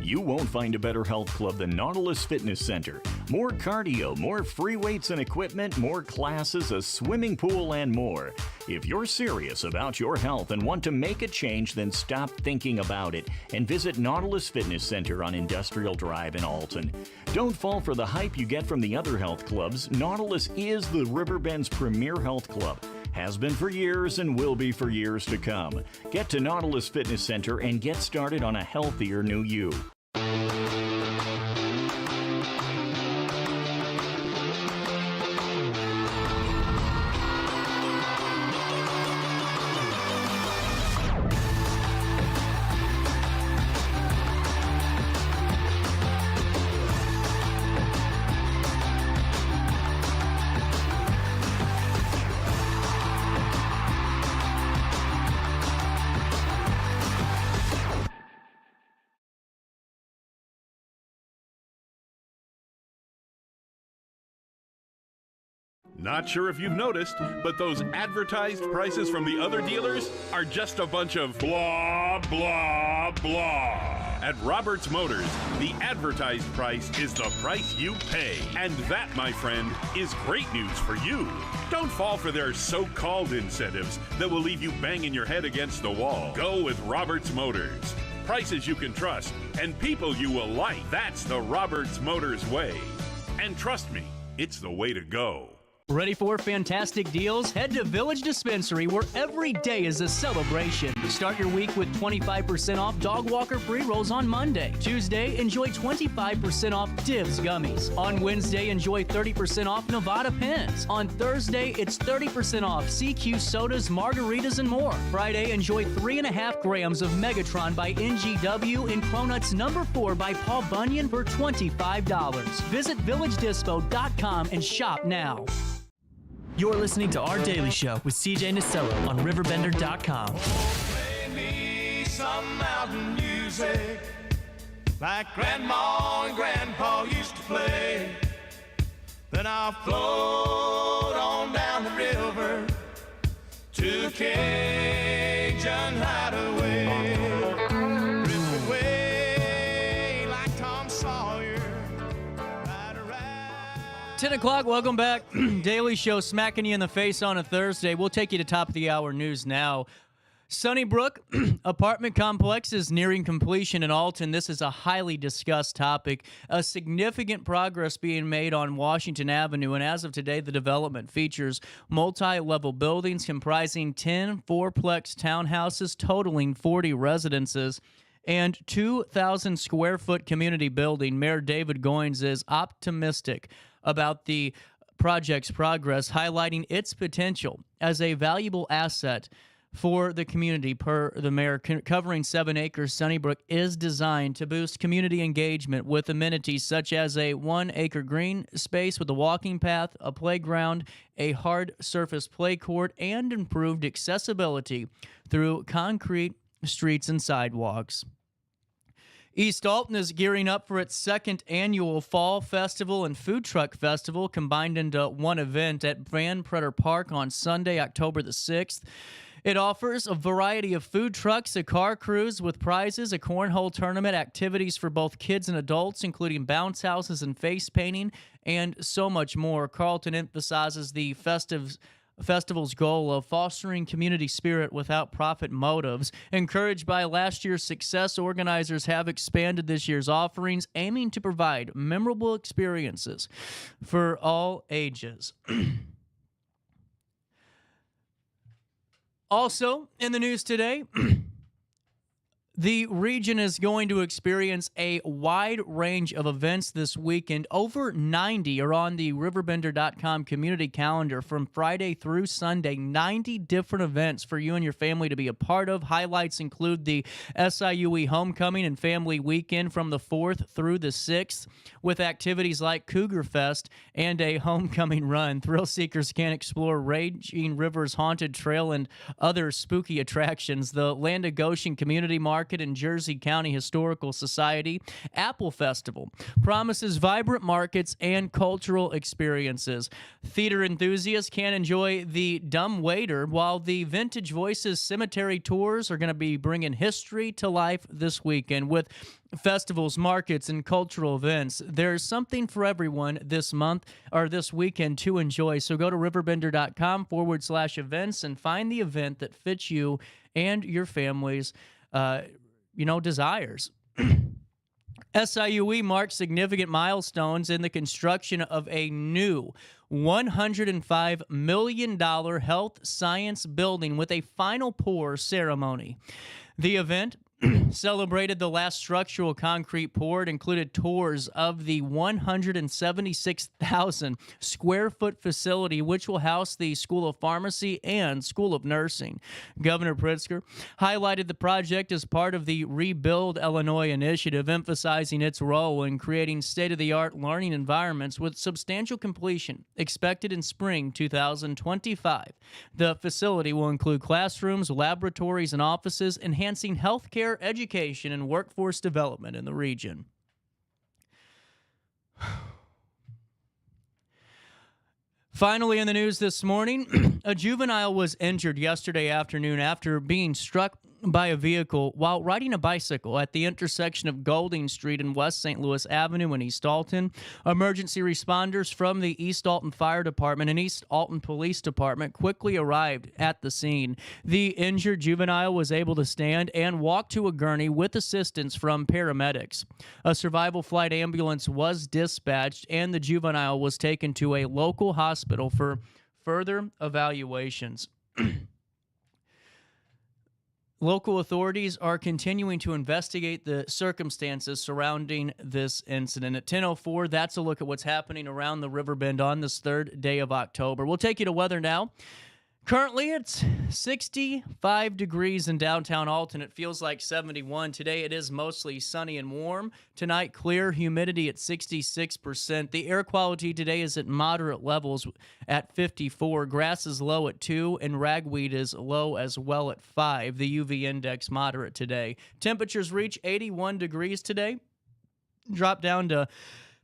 You won't find a better health club than Nautilus Fitness Center. More cardio, more free weights and equipment, more classes, a swimming pool, and more. If you're serious about your health and want to make a change, then stop thinking about it and visit Nautilus Fitness Center on Industrial Drive in Alton. Don't fall for the hype you get from the other health clubs. Nautilus is the Riverbend's premier health club. Has been for years and will be for years to come. Get to Nautilus Fitness Center and get started on a healthier new you. Not sure if you've noticed, but those advertised prices from the other dealers are just a bunch of blah, blah, blah. At Roberts Motors, the advertised price is the price you pay. And that, my friend, is great news for you. Don't fall for their so-called incentives that will leave you banging your head against the wall. Go with Roberts Motors. Prices you can trust and people you will like. That's the Roberts Motors way. And trust me, it's the way to go. Ready for fantastic deals? Head to Village Dispensary, where every day is a celebration. Start your week with 25% off Dog Walker pre-rolls on Monday. Tuesday, enjoy 25% off Divs gummies. On Wednesday, enjoy 30% off Nevada pens. On Thursday, it's 30% off CQ sodas, margaritas, and more. Friday, enjoy 3.5 grams of Megatron by NGW and Cronuts number 4 by Paul Bunyan for $25. Visit VillageDispo.com and shop now. You're listening to Our Daily Show with CJ Nasello on RiverBender.com. Play me some mountain music like Grandma and Grandpa used to play. Then I'll float on down the river to Cajun Hideaway. Drift away like Tom Sawyer. 10 o'clock, welcome back. Daily Show smacking you in the face on a Thursday. We'll take you to top of the hour news now. Sunnybrook apartment complex is nearing completion in Alton. This is a highly discussed topic. A significant progress being made on Washington Avenue, and as of today, the development features multi-level buildings comprising 10 fourplex townhouses totaling 40 residences and 2,000 square foot community building. Mayor David Goins is optimistic about the project's progress, highlighting its potential as a valuable asset for the community. Per the mayor, covering 7 acres, Sunnybrook is designed to boost community engagement with amenities such as a 1-acre green space with a walking path, a playground, a hard surface play court, and improved accessibility through concrete streets and sidewalks. East Alton is gearing up for its 2nd annual Fall Festival and Food Truck Festival combined into one event at Van Pretter Park on Sunday, October the 6th. It offers a variety of food trucks, a car cruise with prizes, a cornhole tournament, activities for both kids and adults, including bounce houses and face painting, and so much more. Carlton emphasizes the festival's goal of fostering community spirit without profit motives. Encouraged by last year's success, organizers have expanded this year's offerings, aiming to provide memorable experiences for all ages. Also, in the news today, the region is going to experience a wide range of events this weekend. Over 90 are on the RiverBender.com community calendar from Friday through Sunday. 90 different events for you and your family to be a part of. Highlights include the SIUE Homecoming and Family Weekend from the 4th through the 6th, with activities like Cougar Fest and a homecoming run. Thrill seekers can explore Raging River's Haunted Trail and other spooky attractions. The Land of Goshen Community Market and Jersey County Historical Society Apple Festival promises vibrant markets and cultural experiences. Theater enthusiasts can enjoy the Dumb Waiter, while the Vintage Voices Cemetery Tours are going to be bringing history to life this weekend. With festivals, markets, and cultural events, there's something for everyone this month or this weekend to enjoy. So go to RiverBender.com/events and find the event that fits you and your family's desires. SIUE marks significant milestones in the construction of a new $105 million health science building with a final pour ceremony. The event celebrated the last structural concrete poured, included tours of the 176,000 square foot facility, which will house the School of Pharmacy and School of Nursing. Governor Pritzker highlighted the project as part of the Rebuild Illinois initiative, emphasizing its role in creating state-of-the-art learning environments with substantial completion expected in spring 2025. The facility will include classrooms, laboratories, and offices, enhancing healthcare, education, and workforce development in the region. Finally, in the news this morning, a juvenile was injured yesterday afternoon after being struck by a vehicle while riding a bicycle at the intersection of Golding Street and West St. Louis Avenue in East Alton. Emergency responders from the East Alton Fire Department and East Alton Police Department quickly arrived at the scene. The injured juvenile was able to stand and walk to a gurney with assistance from paramedics. A survival flight ambulance was dispatched, and the juvenile was taken to a local hospital for further evaluations. Local authorities are continuing to investigate the circumstances surrounding this incident. At 10:04, that's a look at what's happening around the Riverbend on this third day of October. We'll take you to weather now. Currently, it's 65 degrees in downtown Alton. It feels like 71. Today, it is mostly sunny and warm. Tonight, clear, humidity at 66%. The air quality today is at moderate levels at 54. Grass is low at 2, and ragweed is low as well at 5. The UV index moderate today. Temperatures reach 81 degrees today. Drop down to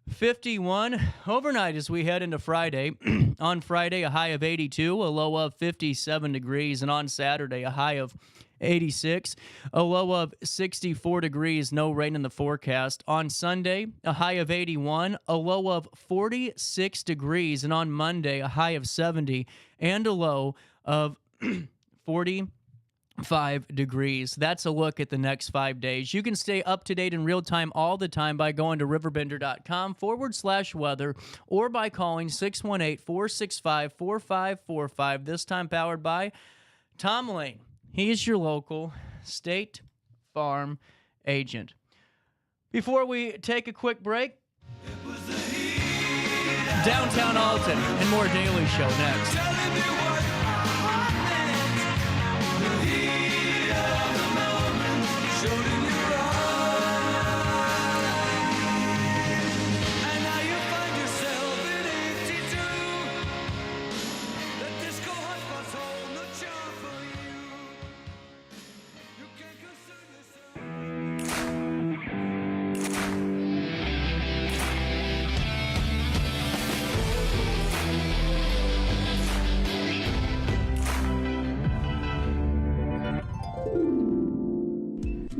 51 overnight as we head into Friday. On Friday, a high of 82, a low of 57 degrees, and on Saturday, a high of 86, a low of 64 degrees, no rain in the forecast. On Sunday, a high of 81, a low of 46 degrees, and on Monday, a high of 70 and a low of 45 degrees. That's a look at the next 5 days. You can stay up to date in real time all the time by going to RiverBender.com/weather or by calling 618-465-4545. This time powered by Tom Lane. He is your local State Farm agent. Before we take a quick break, Downtown Alton and more Daily Show next.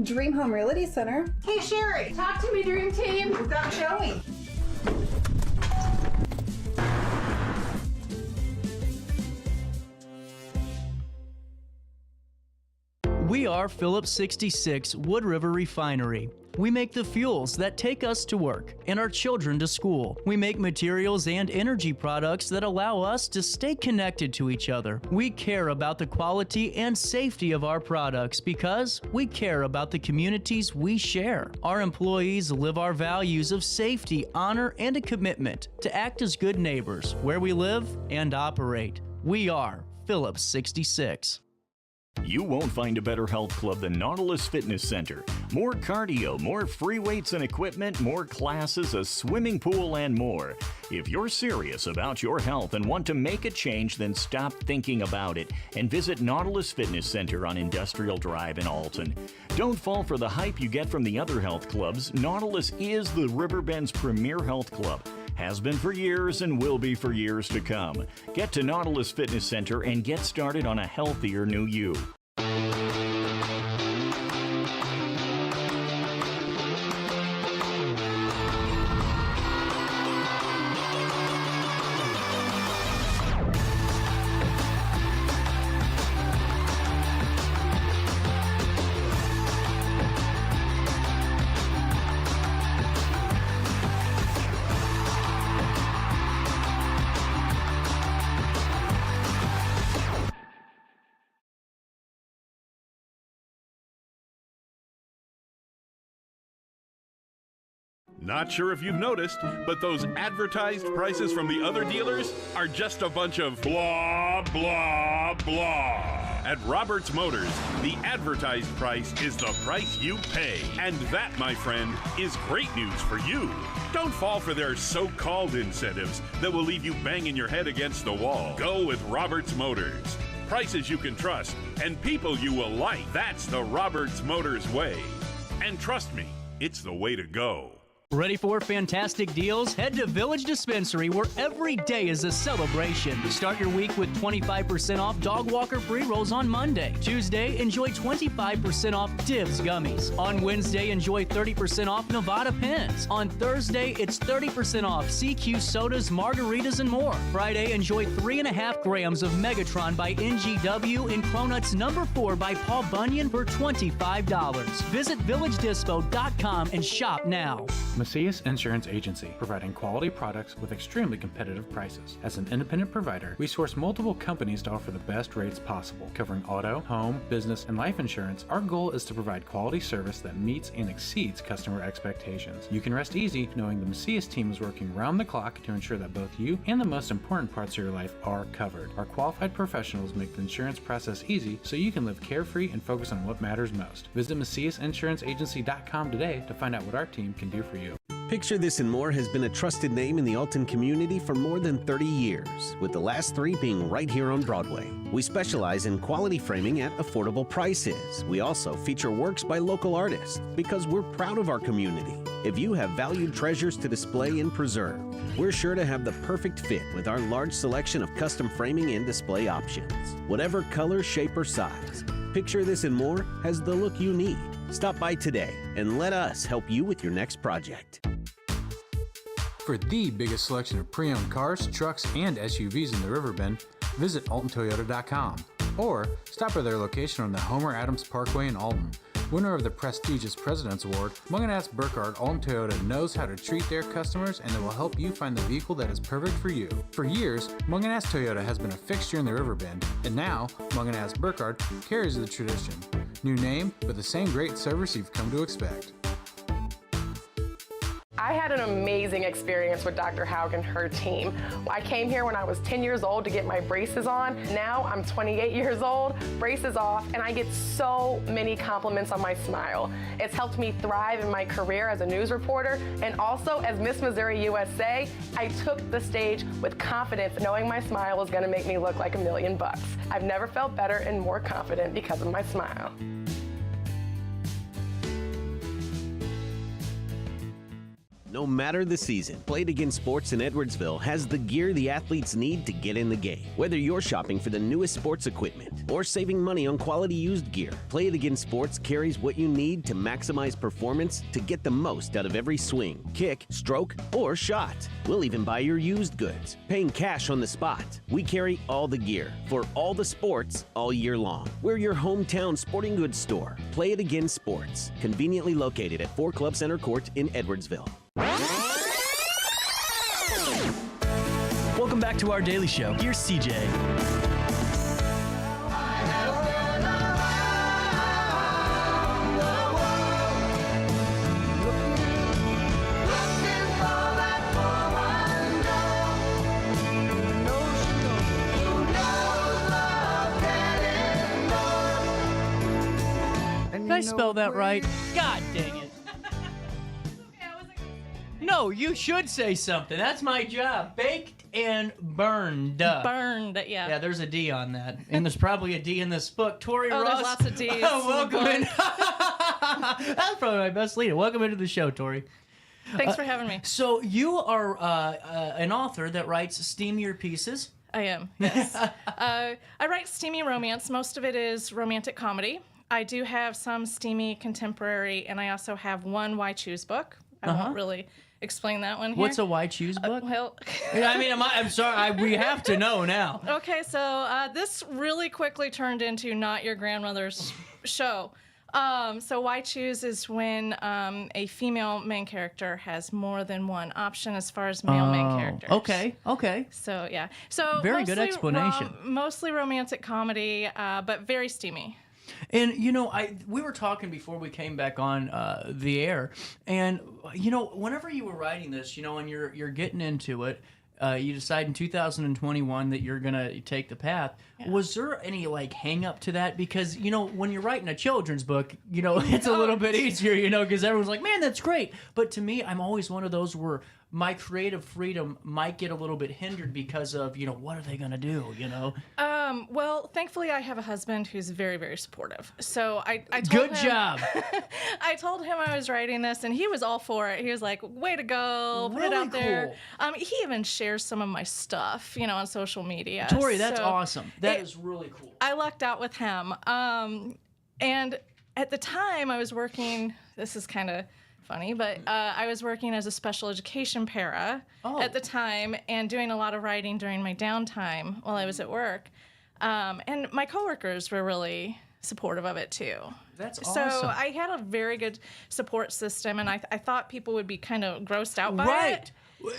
Dream Home Realty Center. Hey, Sherry. Talk to me, Dream Team. Without showing. We are Phillips 66 Wood River Refinery. We make the fuels that take us to work and our children to school. We make materials and energy products that allow us to stay connected to each other. We care about the quality and safety of our products because we care about the communities we share. Our employees live our values of safety, honor, and a commitment to act as good neighbors where we live and operate. We are Phillips 66. You won't find a better health club than Nautilus Fitness Center. More cardio, more free weights and equipment, more classes, a swimming pool, and more. If you're serious about your health and want to make a change, then stop thinking about it and visit Nautilus Fitness Center on Industrial Drive in Alton. Don't fall for the hype you get from the other health clubs. Nautilus is the Riverbend's premier health club. Has been for years and will be for years to come. Get to Nautilus Fitness Center and get started on a healthier new you. Not sure if you've noticed, but those advertised prices from the other dealers are just a bunch of blah, blah, blah. At Roberts Motors, the advertised price is the price you pay. And that, my friend, is great news for you. Don't fall for their so-called incentives that will leave you banging your head against the wall. Go with Roberts Motors. Prices you can trust and people you will like. That's the Roberts Motors way. And trust me, it's the way to go. Ready for fantastic deals? Head to Village Dispensary, where every day is a celebration. Start your week with 25% off Dog Walker pre-rolls on Monday. Tuesday, enjoy 25% off Divs gummies. On Wednesday, enjoy 30% off Nevada pens. On Thursday, it's 30% off CQ sodas, margaritas, and more. Friday, enjoy 3.5 grams of Megatron by NGW and Cronuts number 4 by Paul Bunyan for $25. Visit VillageDispo.com and shop now. Macias Insurance Agency, providing quality products with extremely competitive prices. As an independent provider, we source multiple companies to offer the best rates possible. Covering auto, home, business, and life insurance, our goal is to provide quality service that meets and exceeds customer expectations. You can rest easy knowing the Macias team is working round the clock to ensure that both you and the most important parts of your life are covered. Our qualified professionals make the insurance process easy so you can live carefree and focus on what matters most. Visit MaciasInsuranceAgency.com today to find out what our team can do for you. Picture This and More has been a trusted name in the Alton community for more than 30 years, with the last 3 being right here on Broadway. We specialize in quality framing at affordable prices. We also feature works by local artists because we're proud of our community. If you have valued treasures to display and preserve, we're sure to have the perfect fit with our large selection of custom framing and display options. Whatever color, shape, or size, Picture This and More has the look you need. Stop by today and let us help you with your next project. For the biggest selection of pre-owned cars, trucks, and SUVs in the Riverbend, visit AltonToyota.com or stop by their location on the Homer Adams Parkway in Alton. Winner of the prestigious President's Award, Munganast Burkhardt Alton Toyota knows how to treat their customers, and they will help you find the vehicle that is perfect for you. For years, Munganast Toyota has been a fixture in the Riverbend, and now Munganast Burkhardt carries the tradition. New name, but the same great service you've come to expect. I had an amazing experience with Dr. Haug and her team. I came here when I was 10 years old to get my braces on. Now I'm 28 years old, braces off, and I get so many compliments on my smile. It's helped me thrive in my career as a news reporter, and also as Miss Missouri USA, I took the stage with confidence, knowing my smile was gonna make me look like $1 million. I've never felt better and more confident because of my smile. No matter the season, Play It Again Sports in Edwardsville has the gear the athletes need to get in the game. Whether you're shopping for the newest sports equipment or saving money on quality used gear, Play It Again Sports carries what you need to maximize performance to get the most out of every swing, kick, stroke, or shot. We'll even buy your used goods, paying cash on the spot. We carry all the gear for all the sports all year long. We're your hometown sporting goods store. Play It Again Sports, conveniently located at 4 Club Center Court in Edwardsville. Welcome back to our daily show. Here's CJ. Did I spell that right? God dang it. No, you should say something. That's my job. Baked and burned. Burned, yeah. Yeah, there's a D on that. And there's probably a D in this book. Tori Ross. There's lots of Ds. Welcome in. That's probably my best leader. Welcome into the show, Tori. Thanks for having me. So you are an author that writes steamier pieces. I am, yes. I write steamy romance. Most of it is romantic comedy. I do have some steamy contemporary, and I also have one Why Choose book. I won't really explain that one here. What's a Why Choose book? Well, I mean, I'm sorry. We have to know now. Okay, so this really quickly turned into Not Your Grandmother's Show. So Why Choose is when a female main character has more than one option as far as male main characters. Okay. So, yeah. So Very good explanation. Mostly romantic comedy, but very steamy. And we were talking before we came back on the air, and whenever you were writing this, and you're getting into it, you decide in 2021 that you're gonna take the path. Yeah. Was there any hang up to that? Because when you're writing a children's book, it's a little bit easier, because everyone's like, man, that's great. But to me, I'm always one of those where my creative freedom might get a little bit hindered because of what are they gonna do? Well, thankfully, I have a husband who's very, very supportive. So I told Good him, job. I told him I was writing this, and he was all for it. He was like, "Way to go, put it out there." He even shares some of my stuff, on social media. Tori, that's awesome. That is really cool. I lucked out with him. And at the time, I was working. This is kind of funny, but I was working as a special education para at the time and doing a lot of writing during my downtime while I was at work. And my coworkers were really supportive of it too. That's awesome. So awesome. I had a very good support system, and I thought people would be kind of grossed out by it.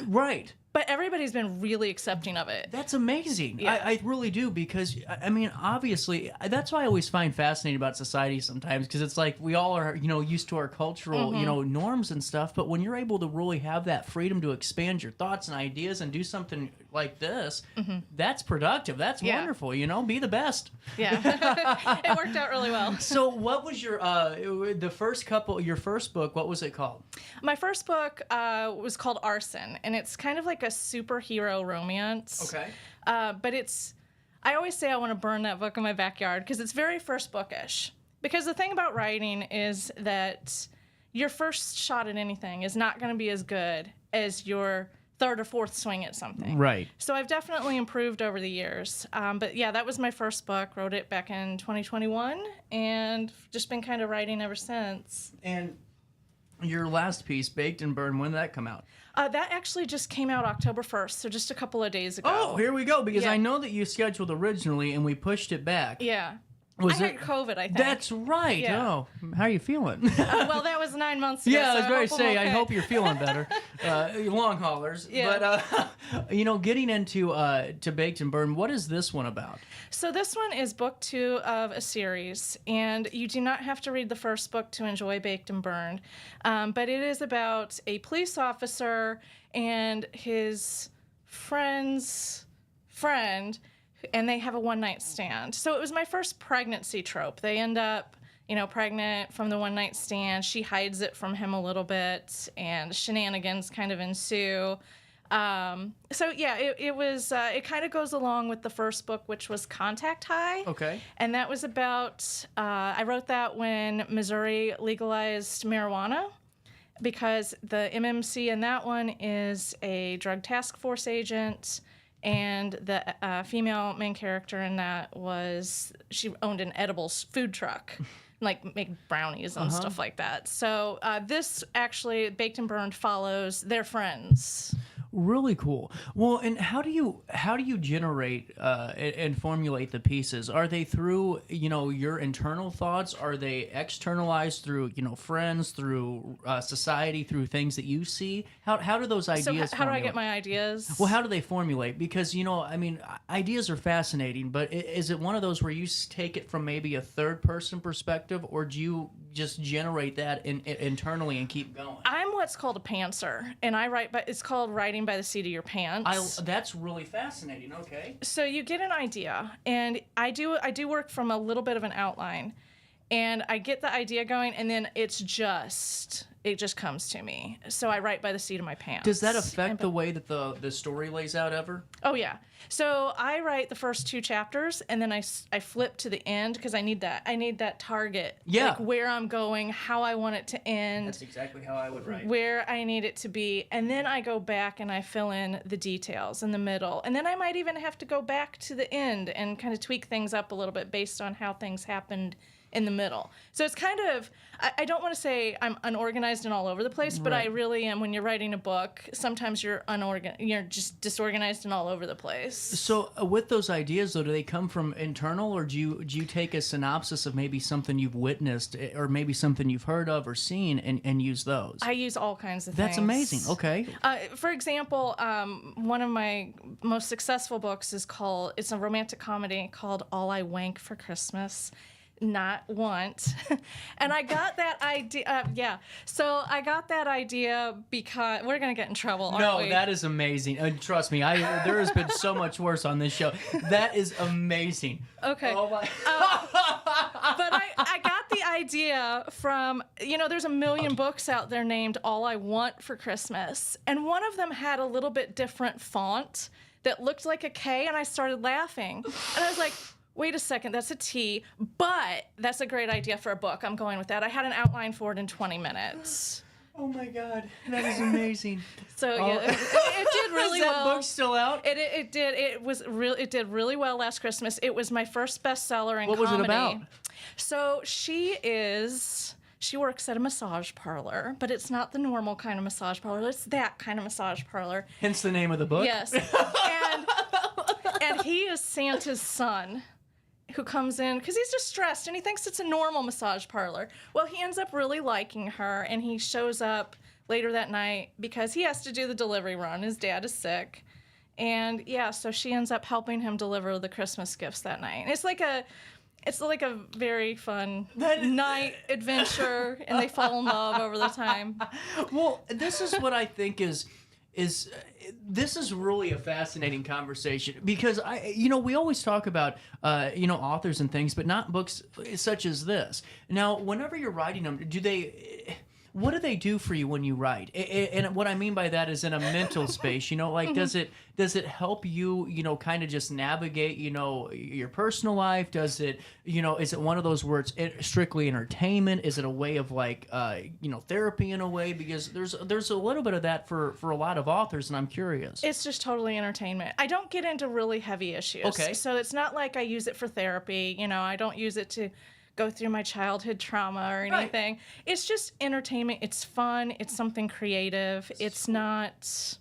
Right. But everybody's been really accepting of it. That's amazing. Yeah. I really do, because, I mean, obviously, that's why I always find fascinating about society sometimes, because it's like we all are, used to our cultural, norms and stuff, but when you're able to really have that freedom to expand your thoughts and ideas and do something like this, that's productive. That's wonderful, be the best. Yeah. It worked out really well. So what was your first book, what was it called? My first book was called Arson, and it's kind of like a superhero romance. Okay. But I always say I want to burn that book in my backyard because it's very first bookish. Because the thing about writing is that your first shot at anything is not going to be as good as your third or fourth swing at something. Right. So I've definitely improved over the years. But yeah, that was my first book. Wrote it back in 2021 and just been kind of writing ever since. And your last piece, Baked and Burned, when did that come out? That actually just came out October 1st, so just a couple of days ago. Oh, here we go, because I know that you scheduled originally and we pushed it back. Yeah. Was I had COVID, I think. That's right. Yeah. Oh, how are you feeling? Well, that was 9 months ago. Yeah, I was so going to say, okay. I hope you're feeling better. Long haulers. Yeah. But, getting into to Baked and Burned, what is this one about? So this one is book 2 of a series, and you do not have to read the first book to enjoy Baked and Burned. But it is about a police officer and his friend's friend, and they have a one-night stand. So it was my first pregnancy trope. They end up, pregnant from the one-night stand. She hides it from him a little bit, and shenanigans kind of ensue. So yeah, it was. It kind of goes along with the first book, which was Contact High. Okay. And that was about. I wrote that when Missouri legalized marijuana. because the MMC in that one is a drug task force agent, and the female main character in that she owned an edibles food truck, like make brownies and stuff like that. So this actually, Baked and Burned, follows their friends. Really cool. Well, and how do you generate and formulate the pieces? Are they through your internal thoughts? Are they externalized through friends, through society, through things that you see? How do those ideas? So how do I get my ideas? Well, how do they formulate? Because ideas are fascinating, but is it one of those where you take it from maybe a third person perspective, or do you just generate that internally and keep going? I'm what's called a pantser, and I write, but it's called writing by the seat of your pants. That's really fascinating. Okay. So you get an idea, and I do work from a little bit of an outline, and I get the idea going, and then it just comes to me. So I write by the seat of my pants. Does that affect the way that the story lays out ever? Oh yeah. So I write the first 2 chapters, and then I flip to the end because I need that target. Yeah. Like where I'm going, how I want it to end. That's exactly how I would write. Where I need it to be, and then I go back and I fill in the details in the middle, and then I might even have to go back to the end and kind of tweak things up a little bit based on how things happened in the middle. So it's kind of, I don't want to say I'm unorganized and all over the place, but I really am. When you're writing a book, sometimes you're just disorganized and all over the place. So with those ideas, though, do they come from internal, or do you take a synopsis of maybe something you've witnessed, or maybe something you've heard of or seen, and use those? I use all kinds of That's things. amazing. Okay. For example, one of my most successful books it's a romantic comedy called All I Wank for Christmas. Not want. And I got that idea, so I got that idea because we're going to get in trouble, aren't we? No, that is amazing. Trust me, there has been so much worse on this show. That is amazing. Okay. Oh my. But I got the idea from, there's a million books out there named All I Want for Christmas, and one of them had a little bit different font that looked like a K, and I started laughing. And I was like, wait a second, that's a T, but that's a great idea for a book. I'm going with that. I had an outline for it in 20 minutes. Oh my God, that is amazing. So yeah, it did really well. Is that well. book still out? It did. It did really well last Christmas. It was my first bestseller in What comedy. was it about? So she works at a massage parlor, but it's not the normal kind of massage parlor. It's that kind of massage parlor. Hence the name of the book. Yes. And he is Santa's son, who comes in because he's distressed and he thinks it's a normal massage parlor. Well, he ends up really liking her, and he shows up later that night because he has to do the delivery run. His dad is sick. And yeah, so she ends up helping him deliver the Christmas gifts that night. And it's like a very fun night adventure, and they fall in love over the time. Well, this is what I think is this is really a fascinating conversation, because we always talk about authors and things, but not books such as this. Now, whenever you're writing them, what do they do for you when you write? And what I mean by that is in a mental space, does it help you, kind of just navigate, your personal life? Does it, is it one of those where it's strictly entertainment? Is it a way of therapy in a way? Because there's a little bit of that for a lot of authors, and I'm curious. It's just totally entertainment. I don't get into really heavy issues. Okay. So it's not like I use it for therapy. I don't use it to go through my childhood trauma or anything. Right. It's just entertainment. It's fun. It's something creative. It's not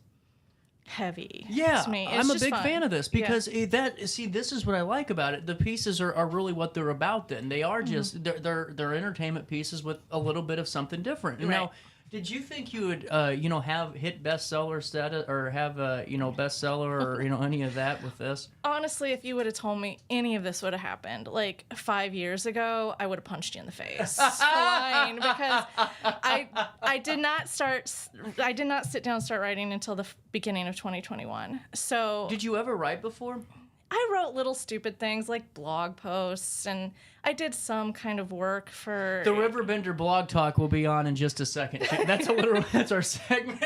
heavy. Yeah, to me. I'm a big fun. fan of this because this is what I like about it. The pieces are really what they're about. Then they are just they're entertainment pieces with a little bit of something different. Right. Now, did you think you would have hit bestseller status or have bestseller or any of that with this? Honestly, if you would have told me any of this would have happened like 5 years ago, I would have punched you in the face. Flying, because I did not sit down and start writing until the beginning of 2021. So did you ever write before? I wrote little stupid things like blog posts, and I did some kind of work for... The Riverbender blog talk will be on in just a second. That's our segment.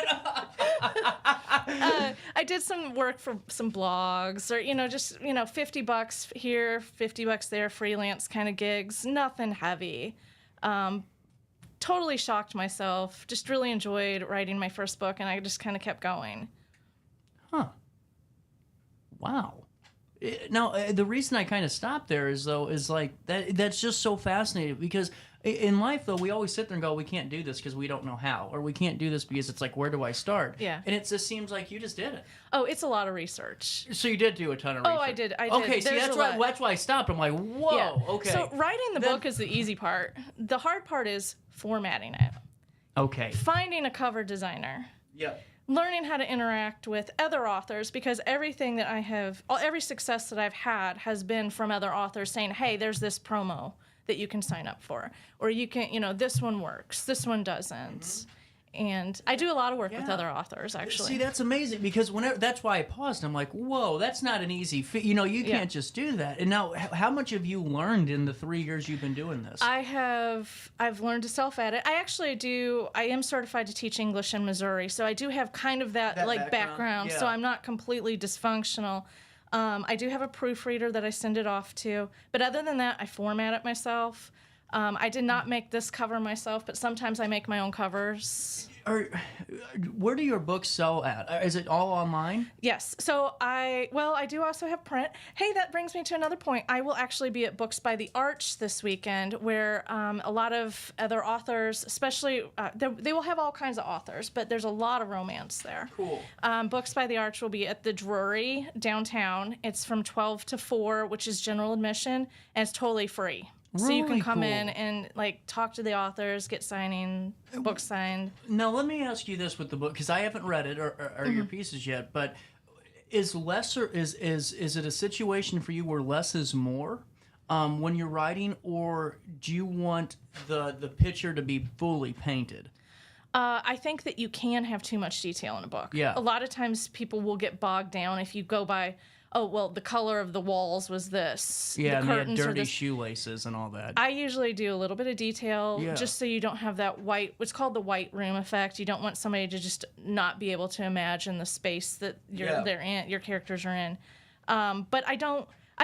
I did some work for some blogs, or, just, $50 here, $50 there, freelance kind of gigs, nothing heavy. totally shocked myself. Just really enjoyed writing my first book, and I just kind of kept going. Huh. Wow. Now, the reason I kind of stopped there is like that's just so fascinating, because in life, though, we always sit there and go, we can't do this because we don't know how, or we can't do this because it's like, where do I start? Yeah. And it just seems like you just did it. Oh, it's a lot of research. So you did do a ton of research. Oh, I did. Okay, see, that's why I stopped. I'm like, whoa, Yeah. okay. So writing the book is the easy part. The hard part is formatting it. Okay. Finding a cover designer. Yeah. Learning how to interact with other authors, because everything that I have, every success that I've had has been from other authors saying, hey, there's this promo that you can sign up for. Or you can, this one works, this one doesn't. Mm-hmm. And I do a lot of work with other authors, actually. See, that's amazing, because that's why I paused. I'm like, whoa, that's not an easy feat. You can't just do that. And now, how much have you learned in the 3 years you've been doing this? I've learned to self-edit. I am certified to teach English in Missouri, so I do have kind of that background. Yeah. So I'm not completely dysfunctional. I do have a proofreader that I send it off to. But other than that, I format it myself. I did not make this cover myself, but sometimes I make my own covers. Where do your books sell at? Is it all online? Yes. So I do also have print. Hey, that brings me to another point. I will actually be at Books by the Arch this weekend, where a lot of other authors, especially, they will have all kinds of authors, but there's a lot of romance there. Cool. Books by the Arch will be at the Drury downtown. It's from 12 to 4, which is general admission, and it's totally free. So you can come in and talk to the authors, get books signed. Now let me ask you this with the book, because I haven't read it or your pieces yet. But is it a situation for you where less is more when you're writing, or do you want the picture to be fully painted? I think that you can have too much detail in a book. Yeah. A lot of times people will get bogged down if you go by, oh, well, the color of the walls was this. Yeah, and the they had curtains are dirty this. shoelaces and all that. I usually do a little bit of detail, Yeah. just so you don't have that what's called the white room effect. You don't want somebody to just not be able to imagine the space that they're in, your characters are in. But I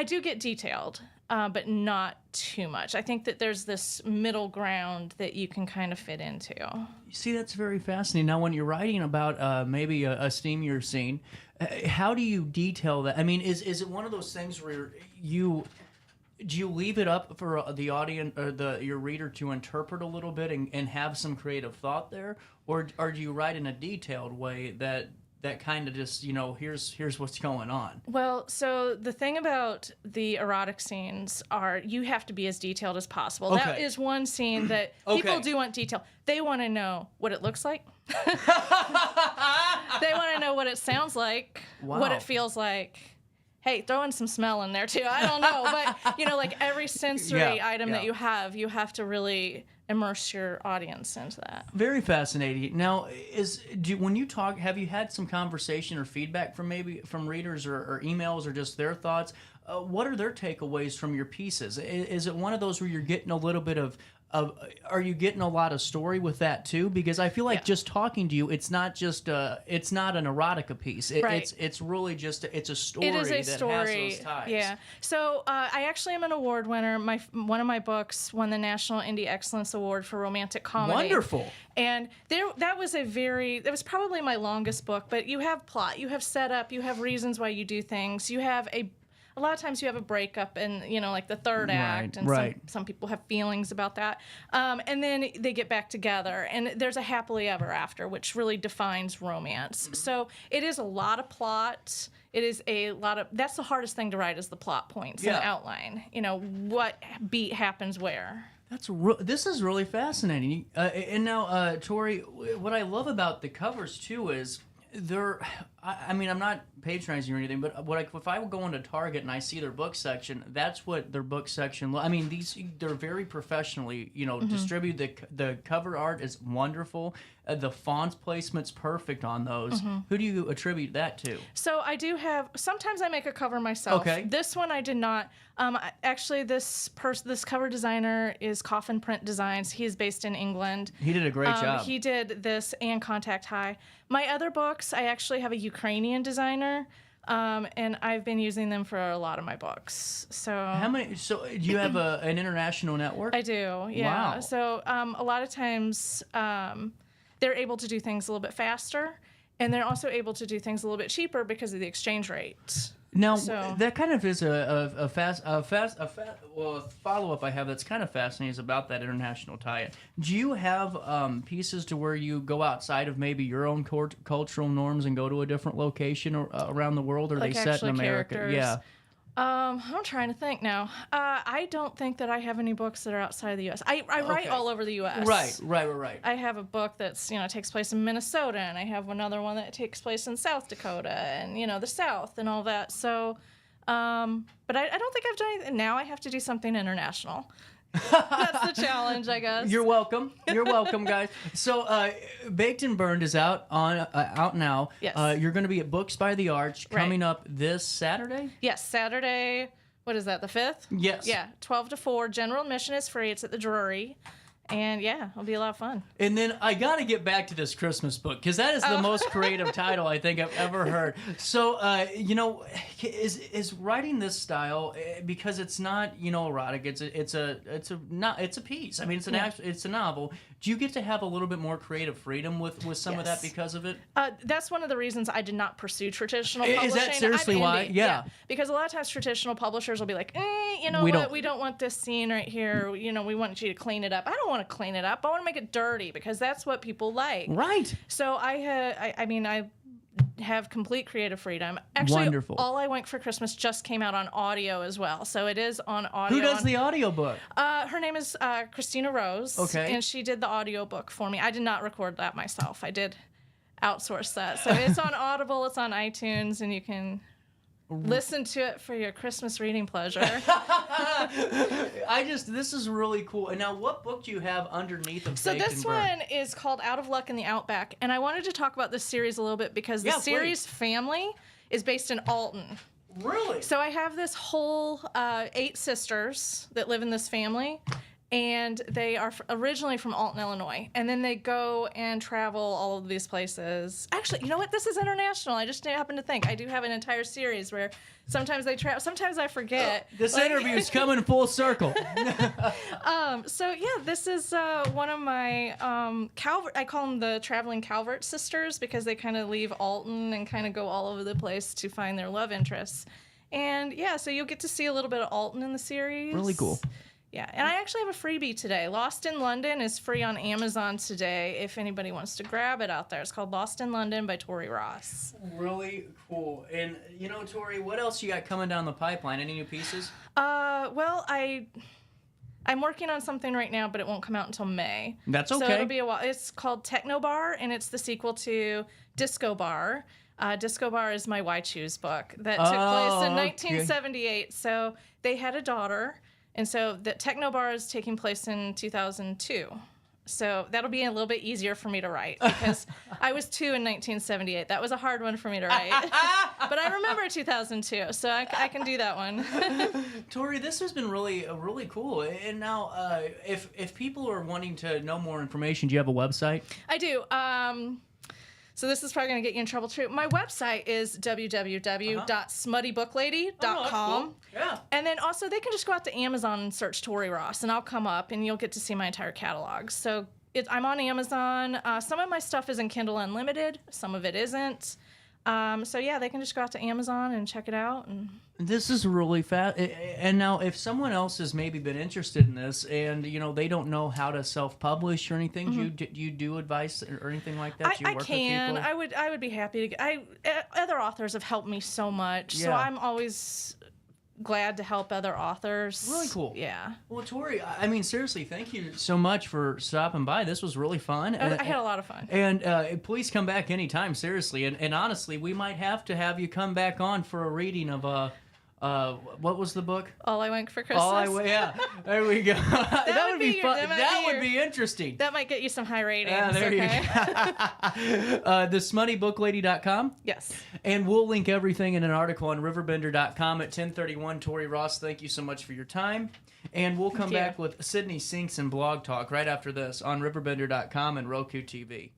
do get detailed, but not too much. I think that there's this middle ground that you can kind of fit into. You see, that's very fascinating. Now, when you're writing about maybe a steamier scene, how do you detail that? I mean, is it one of those things where do you leave it up for the audience or your reader to interpret a little bit and have some creative thought there, or do you write in a detailed way that kind of just here's what's going on? Well, so the thing about the erotic scenes are you have to be as detailed as possible. Okay. That is one scene that people do want detail. They want to know what it looks like. They want to know what it sounds like, what it feels like. Hey, throw in some smell in there too. I don't know, but every sensory item that you have to really immerse your audience into that. Very fascinating. Now, when you talk, have you had some conversation or feedback from readers or emails or just their thoughts? What are their takeaways from your pieces? Is it one of those where you're getting a little bit of are you getting a lot of story with that too? Because I feel like just talking to you, it's not just it's not an erotica piece. It's really just it's a story. It is a that story. has those ties. Yeah. So I actually am an award winner. One of my books won the National Indie Excellence Award for Romantic Comedy. Wonderful. And that was probably my longest book. But you have plot, you have setup, you have reasons why you do things. You have a lot of times you have a breakup and the third act, and some people have feelings about that, and then they get back together and there's a happily ever after, which really defines romance. So it is a lot of plot. It is that's the hardest thing to write, is the plot points and the outline. What beat happens where. This is really fascinating. And now, Tori, what I love about the covers too is I mean, I'm not patronizing or anything, but if I would go into Target and I see their book section, that's what their book section. I mean, they're very professionally, distributed. The cover art is wonderful. The font placement's perfect on those. Who do you attribute that to? So I do have. Sometimes I make a cover myself. Okay. This one I did not. Actually, this cover designer is Coffin Print Designs. He is based in England. He did a great job. He did this and Contact High. My other books, I actually have a Ukrainian designer. And I've been using them for a lot of my books. So How many? So do you have an international network? I do, yeah. Wow. So a lot of times they're able to do things a little bit faster, and they're also able to do things a little bit cheaper because of the exchange rate. Now So- that kind of is a follow up I have that's kind of fascinating is about that international tie-in. Do you have pieces to where you go outside of maybe your own cultural norms and go to a different location or around the world, or are Like they set in actually America? characters. Yeah. I'm trying to think now. I don't think that I have any books that are outside of the U.S. I write Okay. all over the U.S. Right. I have a book that's takes place in Minnesota, and I have another one that takes place in South Dakota, and the South and all that. So, but I don't think I've done anything. Now I have to do something international. That's the challenge, I guess. You're welcome. You're welcome, guys. So, Baked and Burned is out now. Yes. You're going to be at Books by the Arch coming up this Saturday. Yes, Saturday. What is that? The 5th? Yes. Yeah, 12 to 4. General admission is free. It's at the Drury. And yeah, it'll be a lot of fun. And then I got to get back to this Christmas book because that is the most creative title I think I've ever heard. So, is writing this style because it's not erotic. It's a piece. I mean, it's a novel. Do you get to have a little bit more creative freedom with some of that because of it? That's one of the reasons I did not pursue traditional publishing. Is that seriously I'm why? indie. Yeah. Because a lot of times traditional publishers will be like, We don't- we don't want this scene right here. We want you to clean it up. I don't want to clean it up. I want to make it dirty because that's what people like. Right. So I have complete creative freedom. Actually, Wonderful. All I Want for Christmas just came out on audio as well. So it is on audio. Who does the audiobook? Her name is Christina Rose. Okay. And she did the audiobook for me. I did not record that myself. I did outsource that. So it's on Audible, it's on iTunes, and you can listen to it for your Christmas reading pleasure. This is really cool. And now, what book do you have underneath of So Baked this and Burned? one is called Out of Luck in the Outback, and I wanted to talk about this series a little bit because the Yeah, series family is based in Alton. Really? So I have this whole 8 sisters that live in this family, and they are originally from Alton, Illinois, and then they go and travel all of these places. Actually, you know what? This is international. I just happened to think I do have an entire series where sometimes they travel. Sometimes I forget. This interview is coming full circle. So yeah, this is one of my Calvert. I call them the traveling Calvert sisters because they kind of leave Alton and kind of go all over the place to find their love interests. And yeah, so you'll get to see a little bit of Alton in the series. Really cool. Yeah, and I actually have a freebie today. Lost in London is free on Amazon today if anybody wants to grab it out there. It's called Lost in London by Tori Ross. Really cool. And, Tori, what else you got coming down the pipeline? Any new pieces? Well, I'm working on something right now, but it won't come out until May. That's okay. So it'll be a while. It's called Techno Bar, and it's the sequel to Disco Bar. Disco Bar is my Why Choose book that took place in 1978. So they had a daughter. And so the Techno Bar is taking place in 2002. So that'll be a little bit easier for me to write because I was 2 in 1978. That was a hard one for me to write. But I remember 2002, so I can do that one. Tori, this has been really cool. And now, if people are wanting to know more information, do you have a website? I do. So this is probably going to get you in trouble too. My website is www.smuttyBookLady.com. Cool. Yeah. And then also they can just go out to Amazon and search Tori Ross, and I'll come up, and you'll get to see my entire catalog. So I'm on Amazon. Some of my stuff is in Kindle Unlimited. Some of it isn't. So yeah, they can just go out to Amazon and check it out. And this is really fast. And now, if someone else has maybe been interested in this, and they don't know how to self-publish or anything, do you do advice or anything like that? Do you I work can. with people? I would be happy to. Other authors have helped me so much, so Yeah. I'm always glad to help other authors. Really cool. Yeah. Well, Tori, I mean, seriously, thank you so much for stopping by. This was really fun. I had a lot of fun. And please come back anytime, seriously. And honestly, we might have to have you come back on for a reading of what was the book? All I Want for Christmas. Yeah, there we go. that would be fun. That would your- be interesting. That might get you some high ratings. Yeah, there you go. TheSmuttyBookLady.com. Yes. And we'll link everything in an article on RiverBender.com at 10:31. Tori Ross, thank you so much for your time. And we'll come back with Sydney Sinks and Blog Talk right after this on RiverBender.com and Roku TV.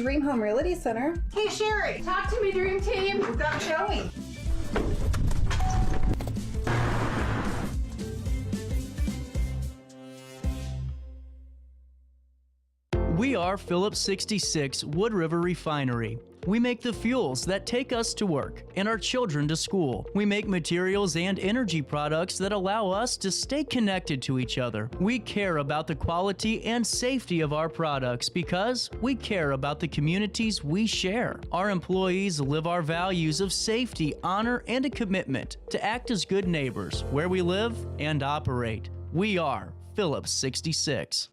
Dream Home Realty Center. Hey, Sherry. Talk to me, Dream Team. We've got showing. We are Phillips 66 Wood River Refinery. We make the fuels that take us to work and our children to school. We make materials and energy products that allow us to stay connected to each other. We care about the quality and safety of our products because we care about the communities we share. Our employees live our values of safety, honor, and a commitment to act as good neighbors where we live and operate. We are Phillips 66.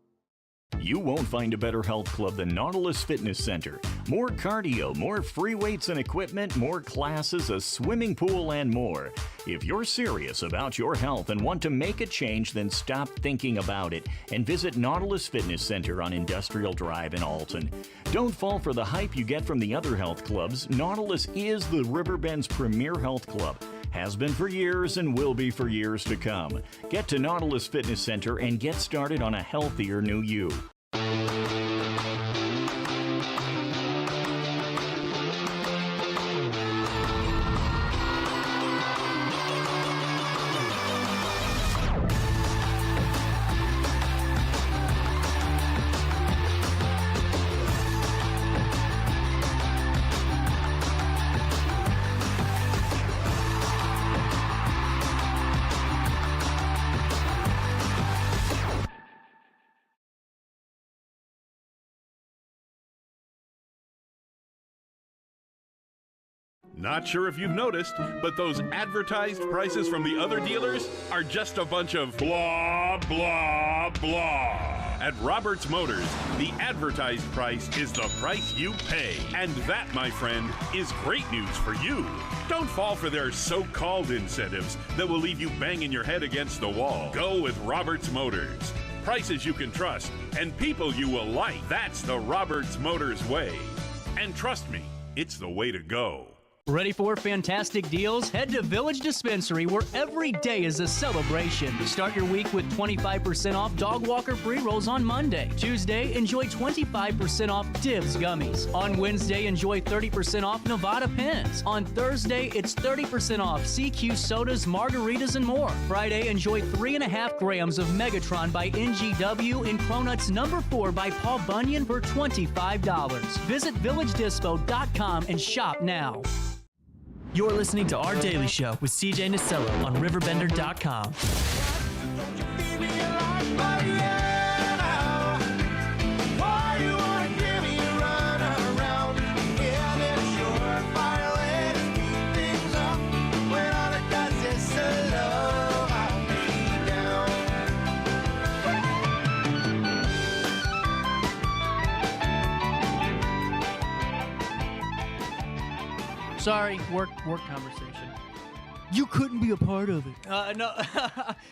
You won't find a better health club than Nautilus Fitness Center. More cardio, more free weights and equipment, more classes, a swimming pool, and more. If you're serious about your health and want to make a change, then stop thinking about it and visit Nautilus Fitness Center on Industrial Drive in Alton. Don't fall for the hype you get from the other health clubs. Nautilus is the Riverbend's premier health club. Has been for years and will be for years to come. Get to Nautilus Fitness Center and get started on a healthier new you. Not sure if you've noticed, but those advertised prices from the other dealers are just a bunch of blah, blah, blah. At Roberts Motors, the advertised price is the price you pay. And that, my friend, is great news for you. Don't fall for their so-called incentives that will leave you banging your head against the wall. Go with Roberts Motors. Prices you can trust and people you will like. That's the Roberts Motors way. And trust me, it's the way to go. Ready for fantastic deals? Head to Village Dispensary, where every day is a celebration. Start your week with 25% off Dog Walker pre-rolls on Monday. Tuesday, enjoy 25% off Divs gummies. On Wednesday, enjoy 30% off Nevada pens. On Thursday, it's 30% off CQ sodas, margaritas, and more. Friday, enjoy 3.5 grams of Megatron by NGW and Cronuts number 4 by Paul Bunyan for $25. Visit VillageDispo.com and shop now. You're listening to Our Daily Show with CJ Nasello on RiverBender.com. Sorry, work conversation. You couldn't be a part of it. No.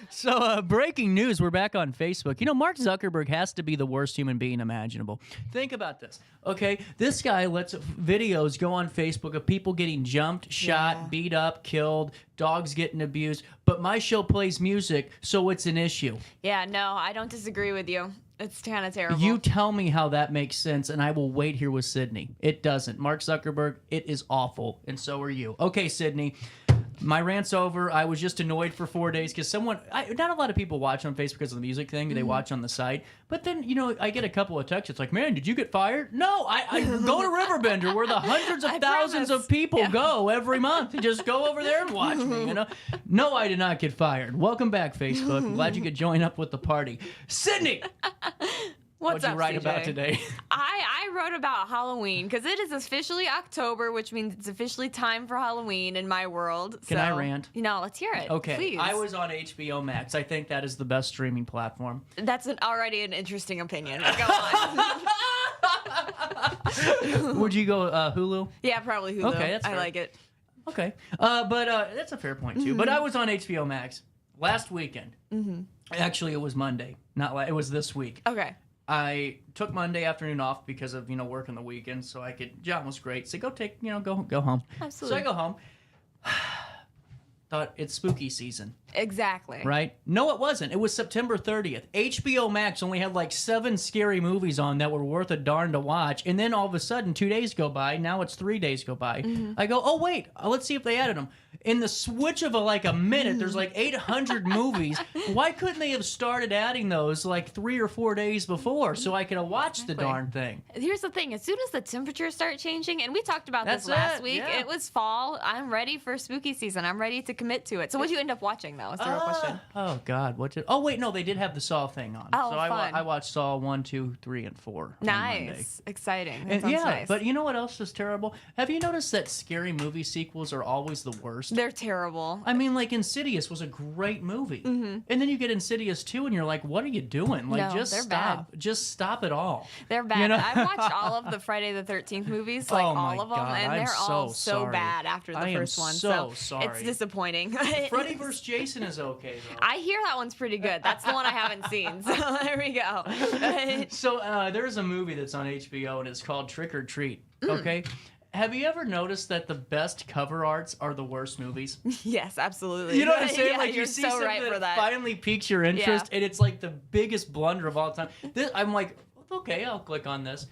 So, breaking news, we're back on Facebook. You know, Mark Zuckerberg has to be the worst human being imaginable. Think about this. Okay, this guy lets videos go on Facebook of people getting jumped, shot, beat up, killed, dogs getting abused. But my show plays music, so it's an issue. Yeah, no, I don't disagree with you. It's kind of terrible. You tell me how that makes sense, and I will wait here with Sydney. It doesn't. Mark Zuckerberg, it is awful, and so are you. Okay, Sydney, my rant's over. I was just annoyed for 4 days because not a lot of people watch on Facebook because of the music thing. They watch on the site. But then, you know, I get a couple of texts. It's like, man, did you get fired? No, I go to Riverbender where the hundreds of thousands of people go every month. Just go over there and watch me, you know? No, I did not get fired. Welcome back, Facebook. I'm glad you could join up with the party. Sydney! What'd you write about today? I wrote about Halloween because it is officially October, which means it's officially time for Halloween in my world. Can I rant? You know, let's hear it. Okay. Please. I was on HBO Max. I think that is the best streaming platform. That's already an interesting opinion. Go on. Would you go Hulu? Yeah, probably Hulu. Okay, that's fair. I like it. Okay. But that's a fair point, too. But I was on HBO Max last weekend. Actually, it was Monday. It was this week. Okay. I took Monday afternoon off because of, working the weekend, so John was great. So go home. Absolutely. So I go home. thought it's spooky season. Exactly. Right? No, it wasn't. It was September 30th. HBO Max only had like 7 scary movies on that were worth a darn to watch. And then all of a sudden, 2 days go by. Now it's 3 days go by. I go, oh, wait, let's see if they added them. In the switch of a minute, there's like 800 movies. Why couldn't they have started adding those like 3 or 4 days before so I could have watched the darn thing? Here's the thing. As soon as the temperatures start changing, and we talked about That's this last it, week, yeah. it was fall. I'm ready for spooky season. I'm ready to commit to it. So what did you end up watching, though? Is the real question. Oh, God. Oh, wait, no, they did have the Saw thing on. Oh, so fun. I watched Saw 1, 2, 3, and 4 on Monday. Nice. Exciting. That And sounds yeah, nice. but you know what else is terrible? Have you noticed that scary movie sequels are always the worst? They're terrible. I mean, like Insidious was a great movie. And then you get Insidious 2 and you're like, what are you doing? Like, No, just they're stop. Just stop it all. They're bad. You know? I've watched all of the Friday the 13th movies, like Oh my all of them, God, and I'm they're all so sorry. bad after the I am first one. so It's sorry. disappointing. Freddy vs. Jason is okay, though. I hear that one's pretty good. That's the one I haven't seen. So there we go. So there's a movie that's on HBO and it's called Trick or Treat. Okay? Have you ever noticed that the best cover arts are the worst movies? Yes, absolutely. You know what I'm saying? Yeah, like you're you see so something right for that that. finally piques your interest, Yeah. and it's like the biggest blunder of all time. I'm like, okay, I'll click on this.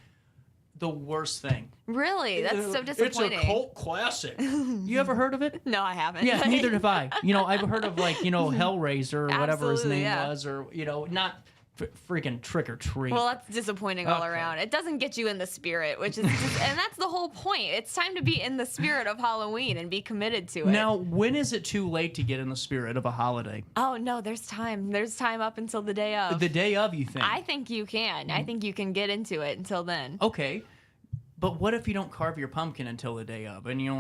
The worst thing. Really? That's so disappointing. It's a cult classic. You ever heard of it? No, I haven't. Yeah, neither have I. I've heard of Hellraiser or whatever his Absolutely, name yeah. was, or not freaking Trick or Treat. Well, that's disappointing all Okay. around. It doesn't get you in the spirit, which is, and that's the whole point. It's time to be in the spirit of Halloween and be committed to it. Now, when is it too late to get in the spirit of a holiday? Oh no, there's time. There's time up until the day of. The day of, you think? I think you can. I think you can get into it until then. Okay. But what if you don't carve your pumpkin until the day of, and you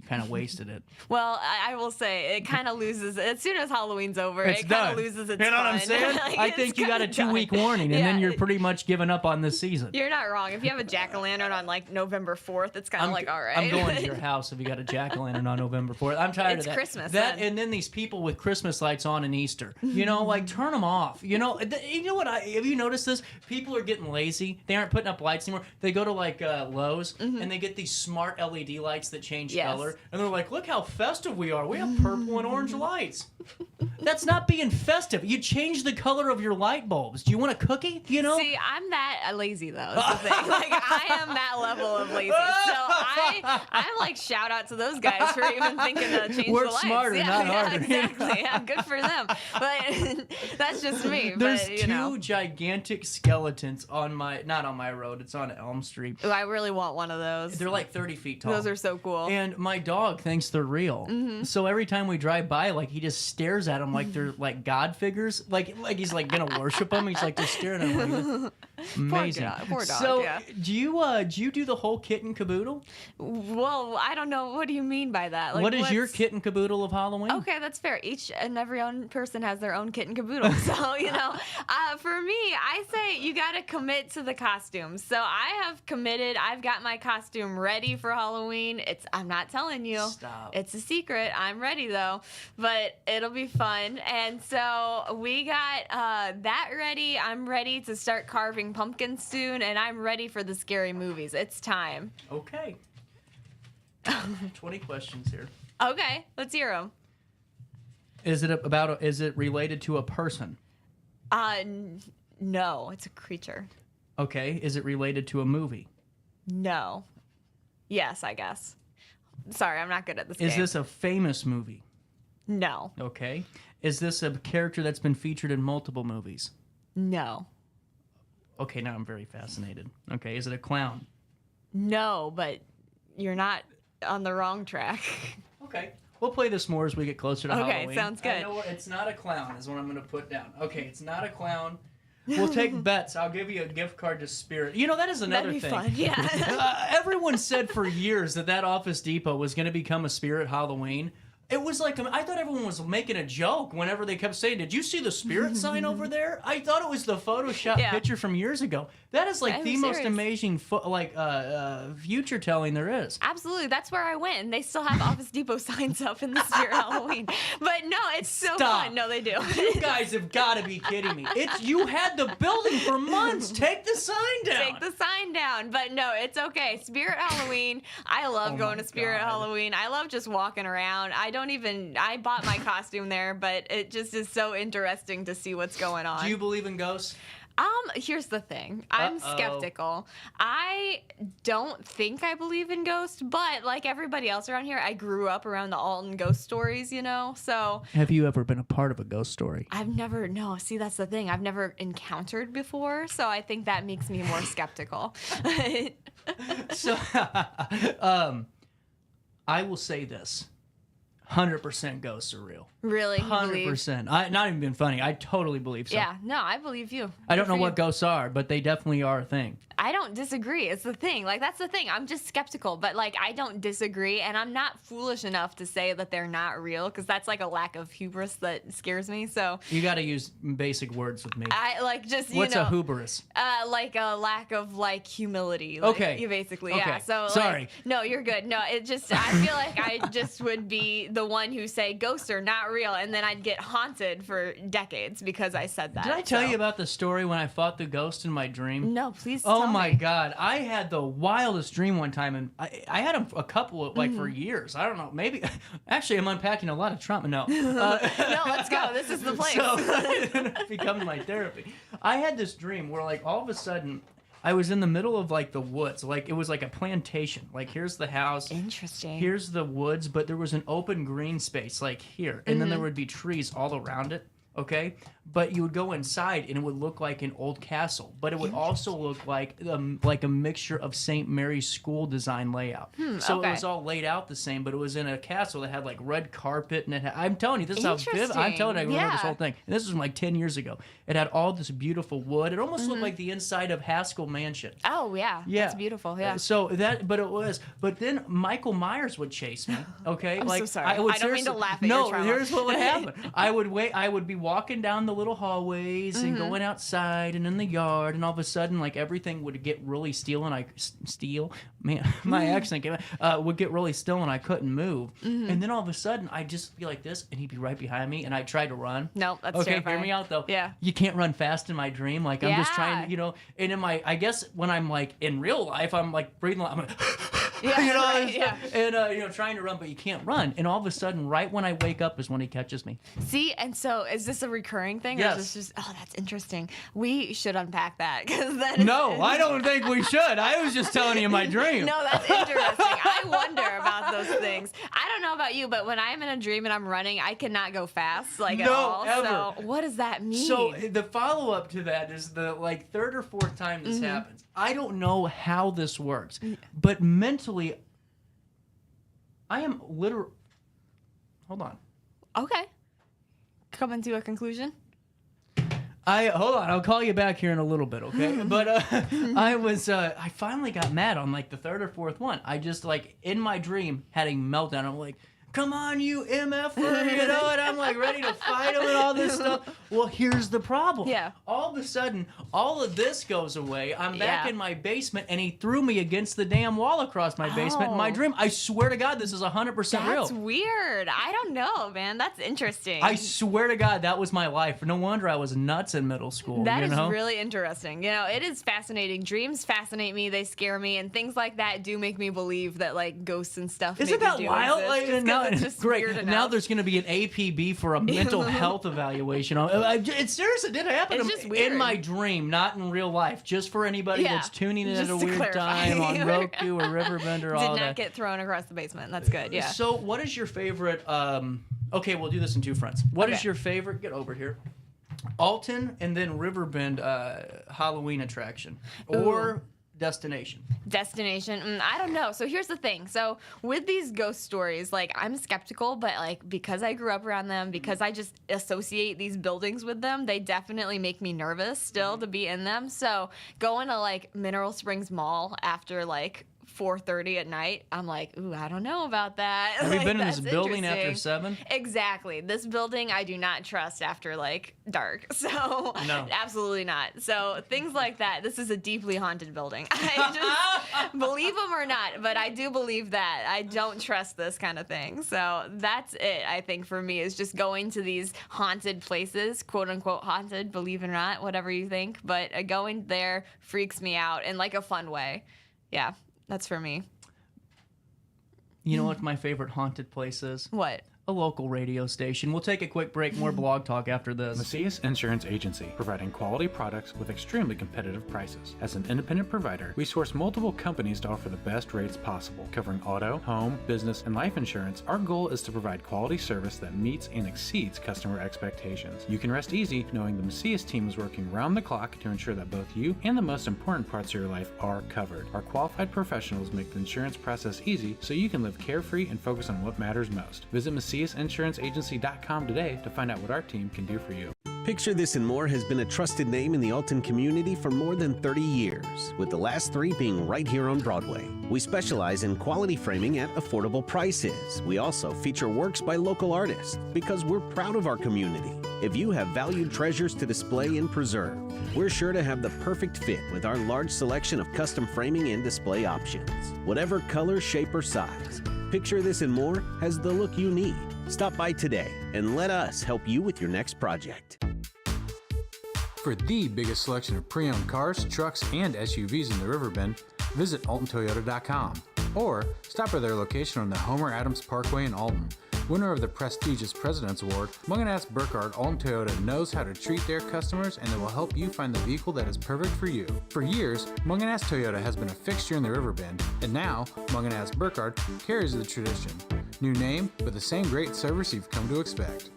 kind of wasted it? Well, I will say it kind of loses as soon as Halloween's over. It's it kind done. of loses its You know what I'm fun. saying? Like, I it's think you got a kinda 2-week done. warning, and then Yeah. you're pretty much giving up on this season. You're not wrong. If you have a jack-o'-lantern on November 4th, it's kind of all right. I'm going to your house if you got a jack-o'-lantern on November 4th. I'm tired It's of that. Christmas That then. and then these people with Christmas lights on in Easter. Turn them off. You know what? Have you noticed this? People are getting lazy. They aren't putting up lights anymore. They go to Lowe's and they get these smart LED lights that change Yes. color, and they're like, "Look how festive we are. We have purple and orange lights." That's not being festive. You change the color of your light bulbs. Do you want a cookie? See, I'm that lazy though. Is the thing. I am that level of lazy. So I'm like, shout out to those guys for even thinking to change Work the lights. smarter, not harder. Exactly. Yeah, good for them. But that's just me. There's but, two gigantic skeletons not on my road. It's on Elm Street. Ooh, I really want one of those. They're like 30 feet tall. Those are so cool. And my dog thinks they're real. So every time we drive by, he just stares at them like they're like God figures. Like he's gonna worship them. He's just staring at them. Amazing. Poor dog. So yeah. do you do the whole kit and caboodle? Well, I don't know. What do you mean by that? What is your kit and caboodle of Halloween? Okay, that's fair. Each and every own person has their own kit and caboodle. So, for me, I say you got to commit to the costumes. So I have committed. I've got my costume ready for Halloween. I'm not telling you. Stop. It's a secret. I'm ready though, but it'll be fun. And so we got that ready. I'm ready to start carving pumpkins soon, and I'm ready for the scary movies. It's time. Okay. 20 questions here. Okay, let's hear them. Is it related to a person? No, it's a creature. Okay. Is it related to a movie? No. Yes, I guess. Sorry, I'm not good at this game. Is this a famous movie? No. Okay. Is this a character that's been featured in multiple movies? No. Okay, now I'm very fascinated. Okay, is it a clown? No, but you're not on the wrong track. Okay. We'll play this more as we get closer to Halloween. Okay, sounds good. I know it's not a clown is what I'm going to put down. Okay, it's not a clown. We'll take bets. I'll give you a gift card to Spirit. That is another That'd be thing. fun, yeah. Everyone said for years that Office Depot was going to become a Spirit Halloween. It was I thought everyone was making a joke whenever they kept saying, "Did you see the Spirit sign over there?" I thought it was the Photoshop picture from years ago. That is I'm the most serious. amazing future telling there is. Absolutely. That's where I went. And they still have Office Depot signs up in the Spirit Halloween. But no, it's so Stop. fun. No, they do. You guys have got to be kidding me. You had the building for months. Take the sign down. Take the sign down. But no, it's okay. Spirit Halloween. I love going to Spirit Halloween. I love just walking around. I don't I bought my costume there, but it just is so interesting to see what's going on. Do you believe in ghosts? Here's the thing. I'm skeptical. I don't think I believe in ghosts, but like everybody else around here, I grew up around the Alton ghost stories, so. Have you ever been a part of a ghost story? See, that's the thing. I've never encountered before, so I think that makes me more skeptical. So, I will say this. 100% ghosts are real. Really? 100%. Not even being funny. I totally believe so. Yeah, no, I believe you. I don't know what ghosts are, but they definitely are a thing. I don't disagree. It's the thing. Like, that's the thing. I'm just skeptical, but like, I don't disagree, and I'm not foolish enough to say that they're not real, because that's like a lack of hubris that scares me. So you got to use basic words with me. I like just What's a hubris? Like a lack of like humility. Okay. You basically, okay. yeah. So sorry. Like, no, you're good. No, it just I feel like I just would be the one who say ghosts are not real, and then I'd get haunted for decades because I said that. Did I tell you about the story when I fought the ghost in my dream? No, please. Oh my God. I had the wildest dream one time, and I had a couple of, like for years. I don't know, maybe. Actually, I'm unpacking a lot of trauma. No. No, let's go. This is the place. So it becomes my therapy. I had this dream where, like, all of a sudden, I was in the middle of like the woods. Like, it was like a plantation. Like, here's the house. Interesting. Here's the woods, but there was an open green space like here, and then there would be trees all around it. Okay, but you would go inside and it would look like an old castle, but it would also look like a mixture of St. Mary's School design layout. So it was all laid out the same, but it was in a castle that had like red carpet, and it had, I'm telling you, this is how vivid. I'm telling you, I remember this whole thing, and this was from like 10 years ago. It had all this beautiful wood. It almost looked like the inside of Haskell Mansion. Oh yeah, that's beautiful. Yeah. So but then Michael Myers would chase me. Okay, I'm like so sorry. I don't mean to laugh at your trauma. Here's what would happen. I would be walking down the little hallways and going outside and in the yard, and all of a sudden, like, everything would get really still, and my accent came out, would get really still, and I couldn't move. And then all of a sudden, I'd just be like this, and he'd be right behind me, and I'd try to run. No, that's okay. terrifying. Hear me out though. Yeah. You can't run fast in my dream. Like, I'm just trying to, and in my, I guess when I'm like in real life, I'm like breathing. I'm like, and trying to run, but you can't run. And all of a sudden, right when I wake up, is when he catches me. See, and so is this a recurring thing? Yes. Or is this just, that's interesting. We should unpack that, because that No, I don't think we should. I was just telling you my dream. No, that's interesting. I wonder about those things. I don't know about you, but when I'm in a dream and I'm running, I cannot go fast, like, at all. Ever. So what does that mean? So the follow-up to that is the like third or fourth time this happens. I don't know how this works, but mentally, I am literally. Hold on. Okay. Coming to a conclusion. Hold on. I'll call you back here in a little bit, okay? But I finally got mad on like the third or fourth one. I just, like, in my dream had a meltdown. I'm like, come on, you MFer, and I'm like ready to fight him and all this stuff. Well, here's the problem. Yeah. All of a sudden, all of this goes away. I'm back in my basement, and he threw me against the damn wall across my basement in my dream. I swear to God, this is 100% real. That's weird. I don't know, man. That's interesting. I swear to God, that was my life. No wonder I was nuts in middle school. That is really interesting. It is fascinating. Dreams fascinate me. They scare me, and things like that do make me believe that, like, ghosts and stuff. Isn't that do wild? exist, Now, it's just great. weird Now enough. there's going to be an APB for a mental health evaluation. It seriously did happen It's just weird. in my dream, not in real life. Just for anybody that's tuning in Just at a to weird clarify. time on Roku or RiverBender. All Did that. not get thrown across the basement. That's good. Yeah. So, what is your favorite? Okay, we'll do this in two fronts. What is your favorite? Get over here. Alton and then Riverbend Halloween attraction or destination? Destination. I don't know. So here's the thing. So with these ghost stories, like, I'm skeptical, but like, because I grew up around them, because I just associate these buildings with them, they definitely make me nervous still to be in them. So going to like Mineral Springs Mall after like 4:30 at night, I'm like, ooh, I don't know about that. Have you Like, been in this that's building after interesting. 7? Exactly. This building I do not trust after like dark. So No. absolutely not. So things like that. This is a deeply haunted building. I just believe them or not, but I do believe that. I don't trust this kind of thing. So that's it, I think, for me, is just going to these haunted places, quote unquote haunted, believe it or not, whatever you think. But going there freaks me out in like a fun way. Yeah. That's for me. You know what my favorite haunted place is? What? a local radio station. We'll take a quick break. More blog talk after this. Macias Insurance Agency, providing quality products with extremely competitive prices. As an independent provider, we source multiple companies to offer the best rates possible. Covering auto, home, business, and life insurance, our goal is to provide quality service that meets and exceeds customer expectations. You can rest easy knowing the Macias team is working round the clock to ensure that both you and the most important parts of your life are covered. Our qualified professionals make the insurance process easy so you can live carefree and focus on what matters most. Visit MaciasInsuranceAgency.com today to find out what our team can do for you. Picture This and More has been a trusted name in the Alton community for more than 30 years, with the last 3 being right here on Broadway. We specialize in quality framing at affordable prices. We also feature works by local artists because we're proud of our community. If you have valued treasures to display and preserve, we're sure to have the perfect fit with our large selection of custom framing and display options. Whatever color, shape, or size, Picture This and More has the look you need. Stop by today and let us help you with your next project. For the biggest selection of pre-owned cars, trucks, and SUVs in the Riverbend, visit AltonToyota.com or stop by their location on the Homer Adams Parkway in Alton. Winner of the prestigious President's Award, Munganast Burkhardt Alton Toyota knows how to treat their customers, and they will help you find the vehicle that is perfect for you. For years, Munganast Toyota has been a fixture in the Riverbend, and now Munganast Burkhardt carries the tradition. New name, but the same great service you've come to expect.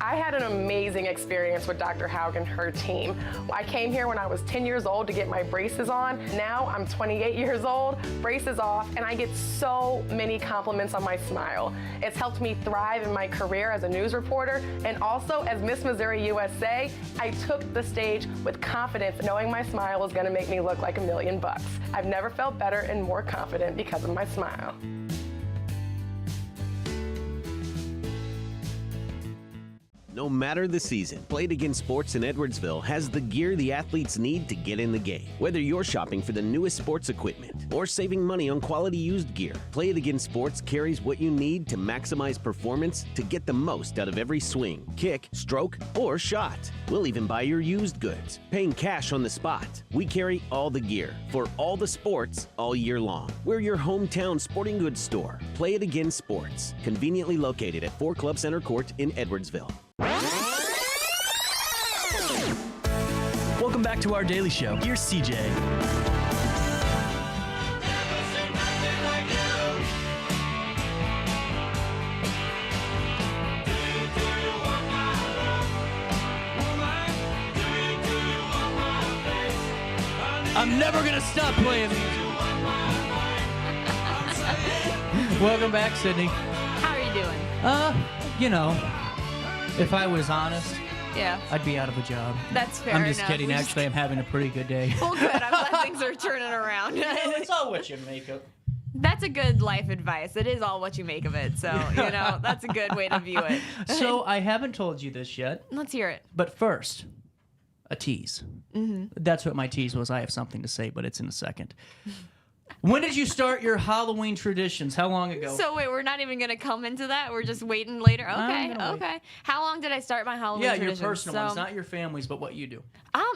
I had an amazing experience with Dr. Haug and her team. I came here when I was 10 years old to get my braces on. Now I'm 28 years old, braces off, and I get so many compliments on my smile. It's helped me thrive in my career as a news reporter, and also as Miss Missouri USA, I took the stage with confidence, knowing my smile was gonna make me look like $1 million. I've never felt better and more confident because of my smile. No matter the season, Play It Again Sports in Edwardsville has the gear the athletes need to get in the game. Whether you're shopping for the newest sports equipment or saving money on quality used gear, Play It Again Sports carries what you need to maximize performance to get the most out of every swing, kick, stroke, or shot. We'll even buy your used goods, paying cash on the spot. We carry all the gear for all the sports all year long. We're your hometown sporting goods store. Play It Again Sports, conveniently located at 4 Club Center Court in Edwardsville. Welcome back to our daily show. Here's CJ. I'm never gonna stop playing music. Welcome back, Sydney. How are you doing? You know, if I was honest, Yeah. I'd be out of a job. That's fair I'm just enough. kidding. We Actually, I'm having a pretty good day. Well, good. I'm glad things are turning around. It's all what you make of. That's a good life advice. It is all what you make of it. So, you know, that's a good way to view it. So I haven't told you this yet. Let's hear it. But first, a tease. Mm-hmm. That's what my tease was. I have something to say, but it's in a second. When did you start your Halloween traditions? How long ago? So wait, we're not even gonna come into that. We're just waiting later. Okay, gonna wait. okay. How long did I start my Halloween yeah, traditions? your personal ones, not your family's, but what you do.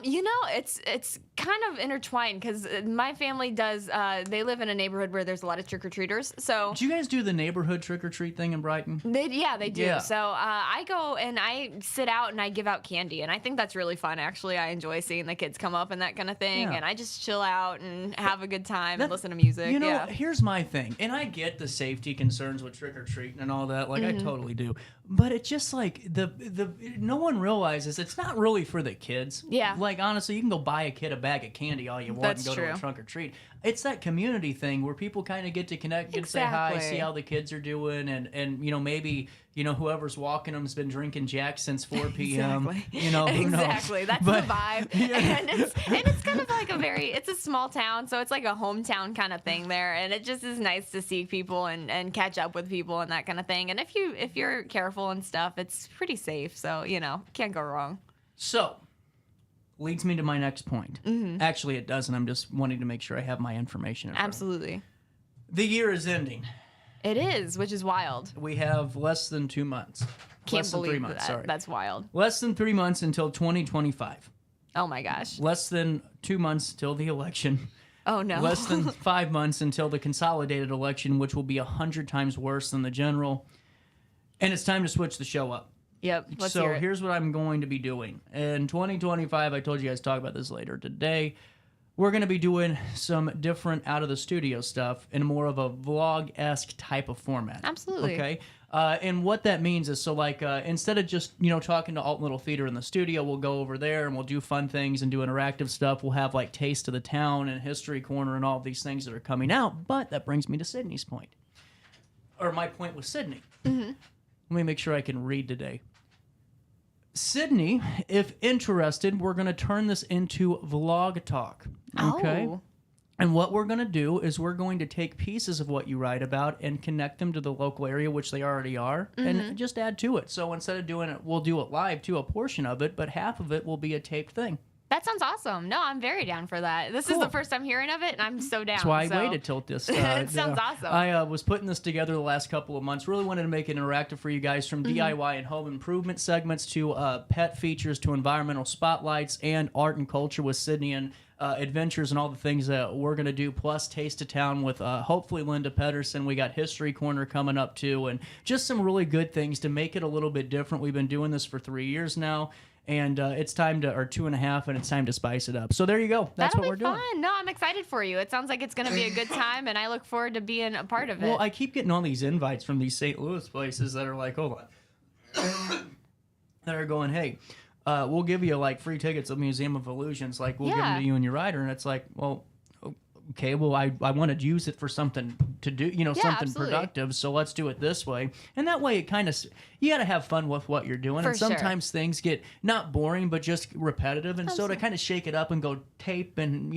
You know, it's kind of intertwined because my family does. They live in a neighborhood where there's a lot of trick or treaters. So do you guys do the neighborhood trick or treat thing in Brighton? They do. Yeah. So I go and I sit out and I give out candy, and I think that's really fun. Actually, I enjoy seeing the kids come up and that kind of thing, Yeah. and I just chill out and have a good time and listen to music. You know, yeah. here's my thing, and I get the safety concerns with trick or treating and all that. Like I Mhm. totally do, but it's just like the no one realizes it's not really for the kids. Yeah. Like honestly, you can go buy a kid a bag of candy all you want That's and go to true. a trunk or treat. It's that community thing where people kind of get to connect and say hi, Exactly. see how the kids are doing, and you know maybe whoever's walking them's been drinking Jack since 4 p.m. Exactly. You know, who knows? Exactly. That's But- the vibe. Yeah. And it's kind of like it's a small town, so it's like a hometown kind of thing there. And it just is nice to see people and catch up with people and that kind of thing. And if you're careful and stuff, it's pretty safe. So, you know, can't go wrong. So, leads me to my next point. Mhm. Actually, it doesn't. I'm just wanting to make sure I have my information in front of me. Absolutely. The year is ending. It is, which is wild. We have less than 2 months. Can't less than believe 3 months, that. sorry. That's wild. Less than 3 months until 2025. Oh my gosh. Less than 2 months till the election. Oh, no. Less than 5 months until the consolidated election, which will be 100 times worse than the general. And it's time to switch the show up. Yep. Let's So hear it. here's what I'm going to be doing. In 2025, I told you guys to talk about this later today. We're going to be doing some different out of the studio stuff in more of a vlog-esque type of format. Absolutely. Okay. And what that means is, so like, instead of just, talking to Alton Little Theater in the studio, we'll go over there and we'll do fun things and do interactive stuff. We'll have like Taste of the Town and History Corner and all of these things that are coming out. But that brings me to Sydney's point. Or my point with Sydney. Mm-hmm. Let me make sure I can read today. Sydney, if interested, we're going to turn this into vlog talk. Okay? Oh. And what we're going to do is we're going to take pieces of what you write about and connect them to the local area, which they already are, and just add to it. So instead of doing it, we'll do it live too, a portion of it, but half of it will be a taped thing. That sounds awesome. No, I'm very down for that. This is the first I'm hearing of it, and I'm so down. That's why I so. waited till this. It sounds awesome. I was putting this together the last couple of months. Really wanted to make it interactive for you guys, from DIY and home improvement segments to pet features to environmental spotlights and art and culture with Sydney and adventures and all the things that we're going to do, plus Taste of Town with hopefully Linda Pedersen. We got History Corner coming up too, and just some really good things to make it a little bit different. We've been doing this for 3 years now. And it's time to, or 2.5, and it's time to spice it up. So there you go. That's what we're doing. Fun. No, I'm excited for you. It sounds like it's going to be a good time, and I look forward to being a part of it. Well, I keep getting all these invites from these St. Louis places that are like, hold on, that are going, hey, we'll give you like free tickets to Museum of Illusions. Like, we'll give them to you and your rider. And it's like, well, okay, well, I wanted to use it for something to do, something absolutely. productive, so let's do it this way. And that way it kind of, you got to have fun with what you're doing. For and sometimes things get not boring, but just repetitive. And so to kind of shake it up and go tape and,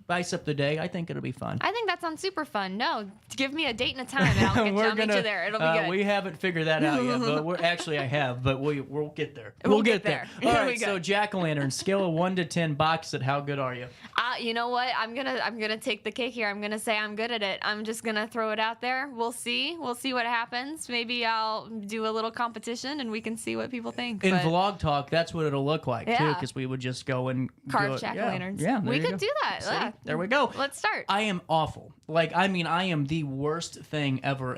spice up the day, I think it'll be fun. I think that sounds super fun. No, give me a date and a time, and I'll meet you there. It'll be good. We haven't figured that out yet, but I have, but we'll get there. We'll get there. All right, so jack-o'-lantern, scale of 1 to 10, box it. How good are you? You know what? I'm gonna take the cake here. I'm gonna say I'm good at it. I'm just gonna throw it out there. We'll see. We'll see what happens. Maybe I'll do a little competition, and we can see what people think. In vlog talk, that's what it'll look like too, Yeah. because we would just go and Carve jack-o'-lanterns. Yeah, we could do that. See? Yeah. There we go. Let's start. I am awful. I am the worst thing ever.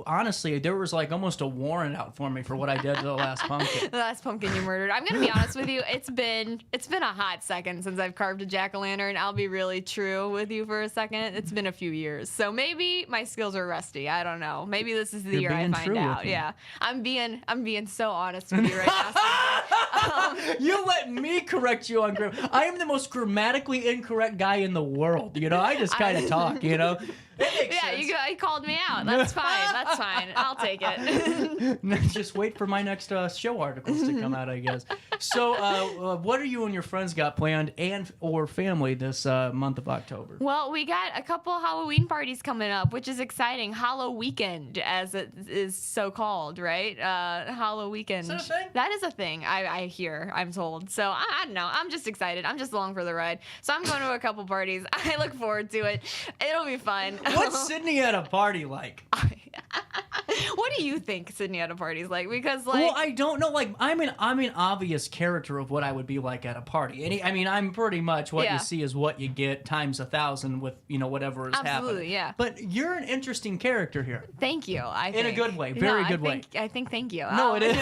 Honestly, there was like almost a warrant out for me for what I did to the last pumpkin. The last pumpkin you murdered. I'm gonna be honest with you. It's been a hot second since I've carved a jack-o'-lantern. I'll be really true with you for a second. It's been a few years, so maybe my skills are rusty. I don't know. Maybe this is the year I find out. Yeah, I'm being so honest with you right now. You let me correct you on grammar. I am the most grammatically incorrect guy in the world. I just kind of talk. Yeah, you called me out. That's fine. That's fine. I'll take it. Just wait for my next show articles to come out, I guess. So, what are you and your friends got planned, or family, this month of October? Well, we got a couple Halloween parties coming up, which is exciting. Hallow Weekend, as it is so called, right? Hallow Weekend. Is that a thing? That is a thing. I hear. I'm told. So I don't know. I'm just excited. I'm just along for the ride. So I'm going to a couple parties. I look forward to it. It'll be fun. What's Sydney at a party like? What do you think Sydney at a party is like? Because well, I don't know. I'm an obvious character of what I would be like at a party. I'm pretty much what you see is what you get times 1,000 with whatever is happening. Absolutely, yeah. But you're an interesting character here. Thank you. In a good way, very good way. I think thank you. No, it is.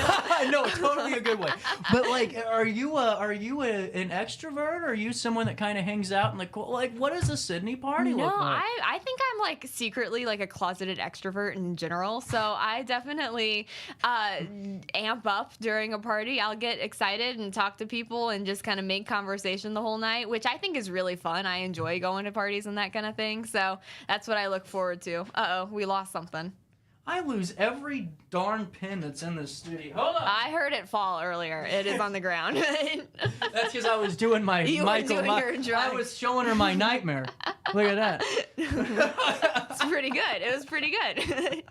No, totally a good way. But are you an extrovert? Or are you someone that kind of hangs out and what does a Sydney party look like? I think I'm secretly a closeted extrovert in general. So I definitely amp up during a party. I'll get excited and talk to people and just kind of make conversation the whole night, which I think is really fun. I enjoy going to parties and that kind of thing. So that's what I look forward to. Uh-oh, we lost something. I lose every darn pin that's in this studio. Hold on. I heard it fall earlier. It is on the ground. That's because I was doing my Your I was showing her my nightmare. Look at that. It's pretty good. It was pretty good.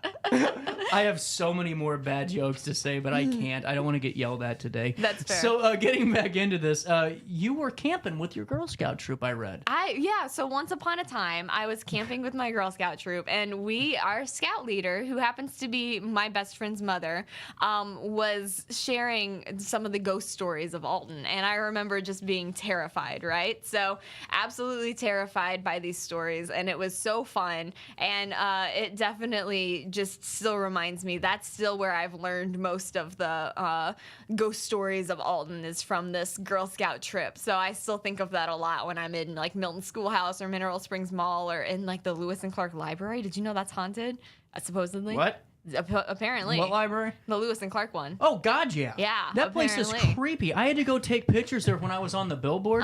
I have so many more bad jokes to say, but I can't. I don't want to get yelled at today. That's fair. So getting back into this, you were camping with your Girl Scout troop, I read. So once upon a time, I was camping with my Girl Scout troop, and our scout leader, who happens to be my best friend's mother, was sharing some of the ghost stories of Alton, and I remember just being terrified, right? So absolutely terrified by these stories, and it was so fun, and it definitely just still reminds me, that's still where I've learned most of the ghost stories of Alton is from this Girl Scout trip. So I still think of that a lot when I'm in like Milton Schoolhouse or Mineral Springs Mall or in like the Lewis and Clark Library. Did you know that's haunted? Supposedly. What? Apparently. What library? The Lewis and Clark one. Oh, God, yeah. Yeah. That place is creepy. I had to go take pictures there when I was on the billboard.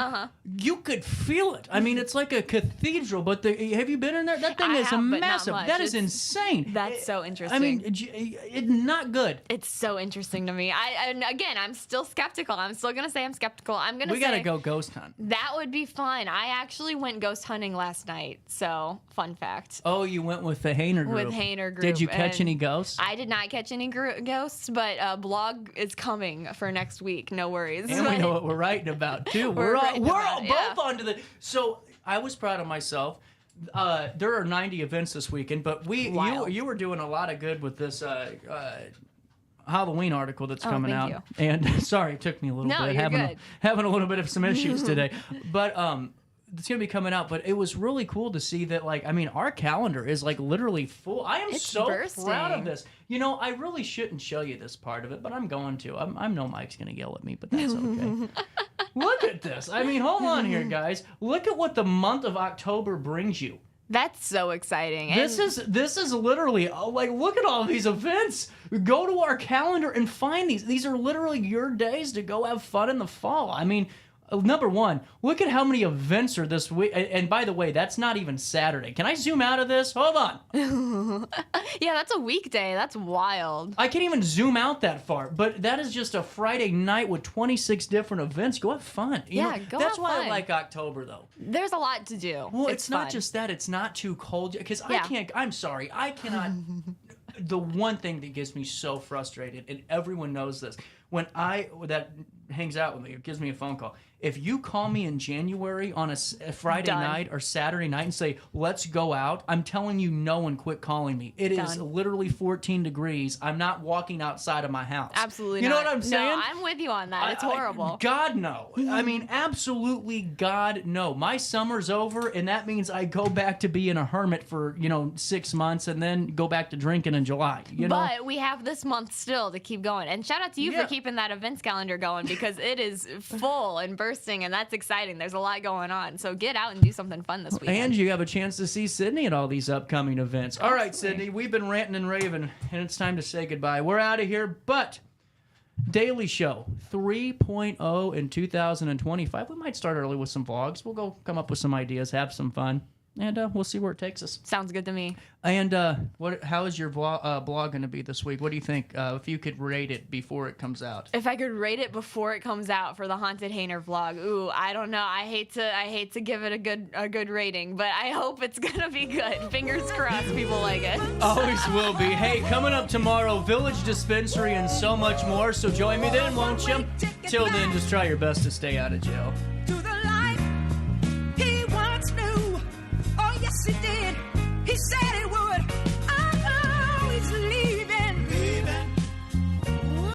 You could feel it. I mean, it's like a cathedral, but have you been in there? That thing is massive. That is insane. That's so interesting. I mean, it's not good. It's so interesting to me. Again, I'm still skeptical. I'm still going to say I'm skeptical. We got to go ghost hunt. That would be fun. I actually went ghost hunting last night. So, fun fact. Oh, you went with the Hainer group. With Hainer group. Did you catch any ghosts? I did not catch any ghosts, but a blog is coming for next week. No worries. And we know what we're writing about, too. We're all both onto the... So, I was proud of myself. There are 90 events this weekend, but you were doing a lot of good with this Halloween article that's coming out. You. And sorry, it took me a little bit. Having a little bit of some issues today. But it's going to be coming out, but it was really cool to see that, like, I mean, our calendar is, like, literally full. I am so proud of this. You know, I really shouldn't show you this part of it, but I'm going to. I know Mike's going to yell at me, but that's okay. Look at this. I mean, hold on here, guys. Look at what the month of October brings you. That's so exciting. This is literally, like, look at all these events. Go to our calendar and find these. These are literally your days to go have fun in the fall. I mean... Number one, look at how many events are this week. And by the way, that's not even Saturday. Can I zoom out of this? Hold on. Yeah, that's a weekday. That's wild. I can't even zoom out that far. But that is just a Friday night with 26 different events. Go have fun. Go have fun. That's why I like October, though. There's a lot to do. Well, it's not just that. It's not too cold. Because I'm sorry. I cannot... The one thing that gets me so frustrated, and everyone knows this, that hangs out with me, gives me a phone call. If you call me in January on a Friday night or Saturday night and say, let's go out, I'm telling you no and quit calling me. It is literally 14 degrees. I'm not walking outside of my house. Absolutely You know what I'm saying? No, I'm with you on that. It's horrible. God, no. I mean, absolutely God, no. My summer's over, and that means I go back to being a hermit for, 6 months and then go back to drinking in July. But we have this month still to keep going. And shout out to you for keeping that events calendar going because it is full and bursting, and that's exciting. There's a lot going on. So get out and do something fun this weekend. And you have a chance to see Sydney at all these upcoming events. All right, Sydney, we've been ranting and raving, and it's time to say goodbye. We're out of here, but Daily Show 3.0 in 2025. We might start early with some vlogs. We'll go come up with some ideas, have some fun, and we'll see where it takes us. Sounds good to me. And how is your blog going to be this week? What do you think? If you could rate it before it comes out. If I could rate it before it comes out for the Haunted Hainer vlog, I don't know. I hate to give it a good rating, but I hope it's gonna be good. Fingers crossed, people like it. Always will be. Hey, coming up tomorrow, Village Dispensary and so much more. So join me then, won't you? Till then, just try your best to stay out of jail. To the life he once knew. Oh yes, he did. He said it would.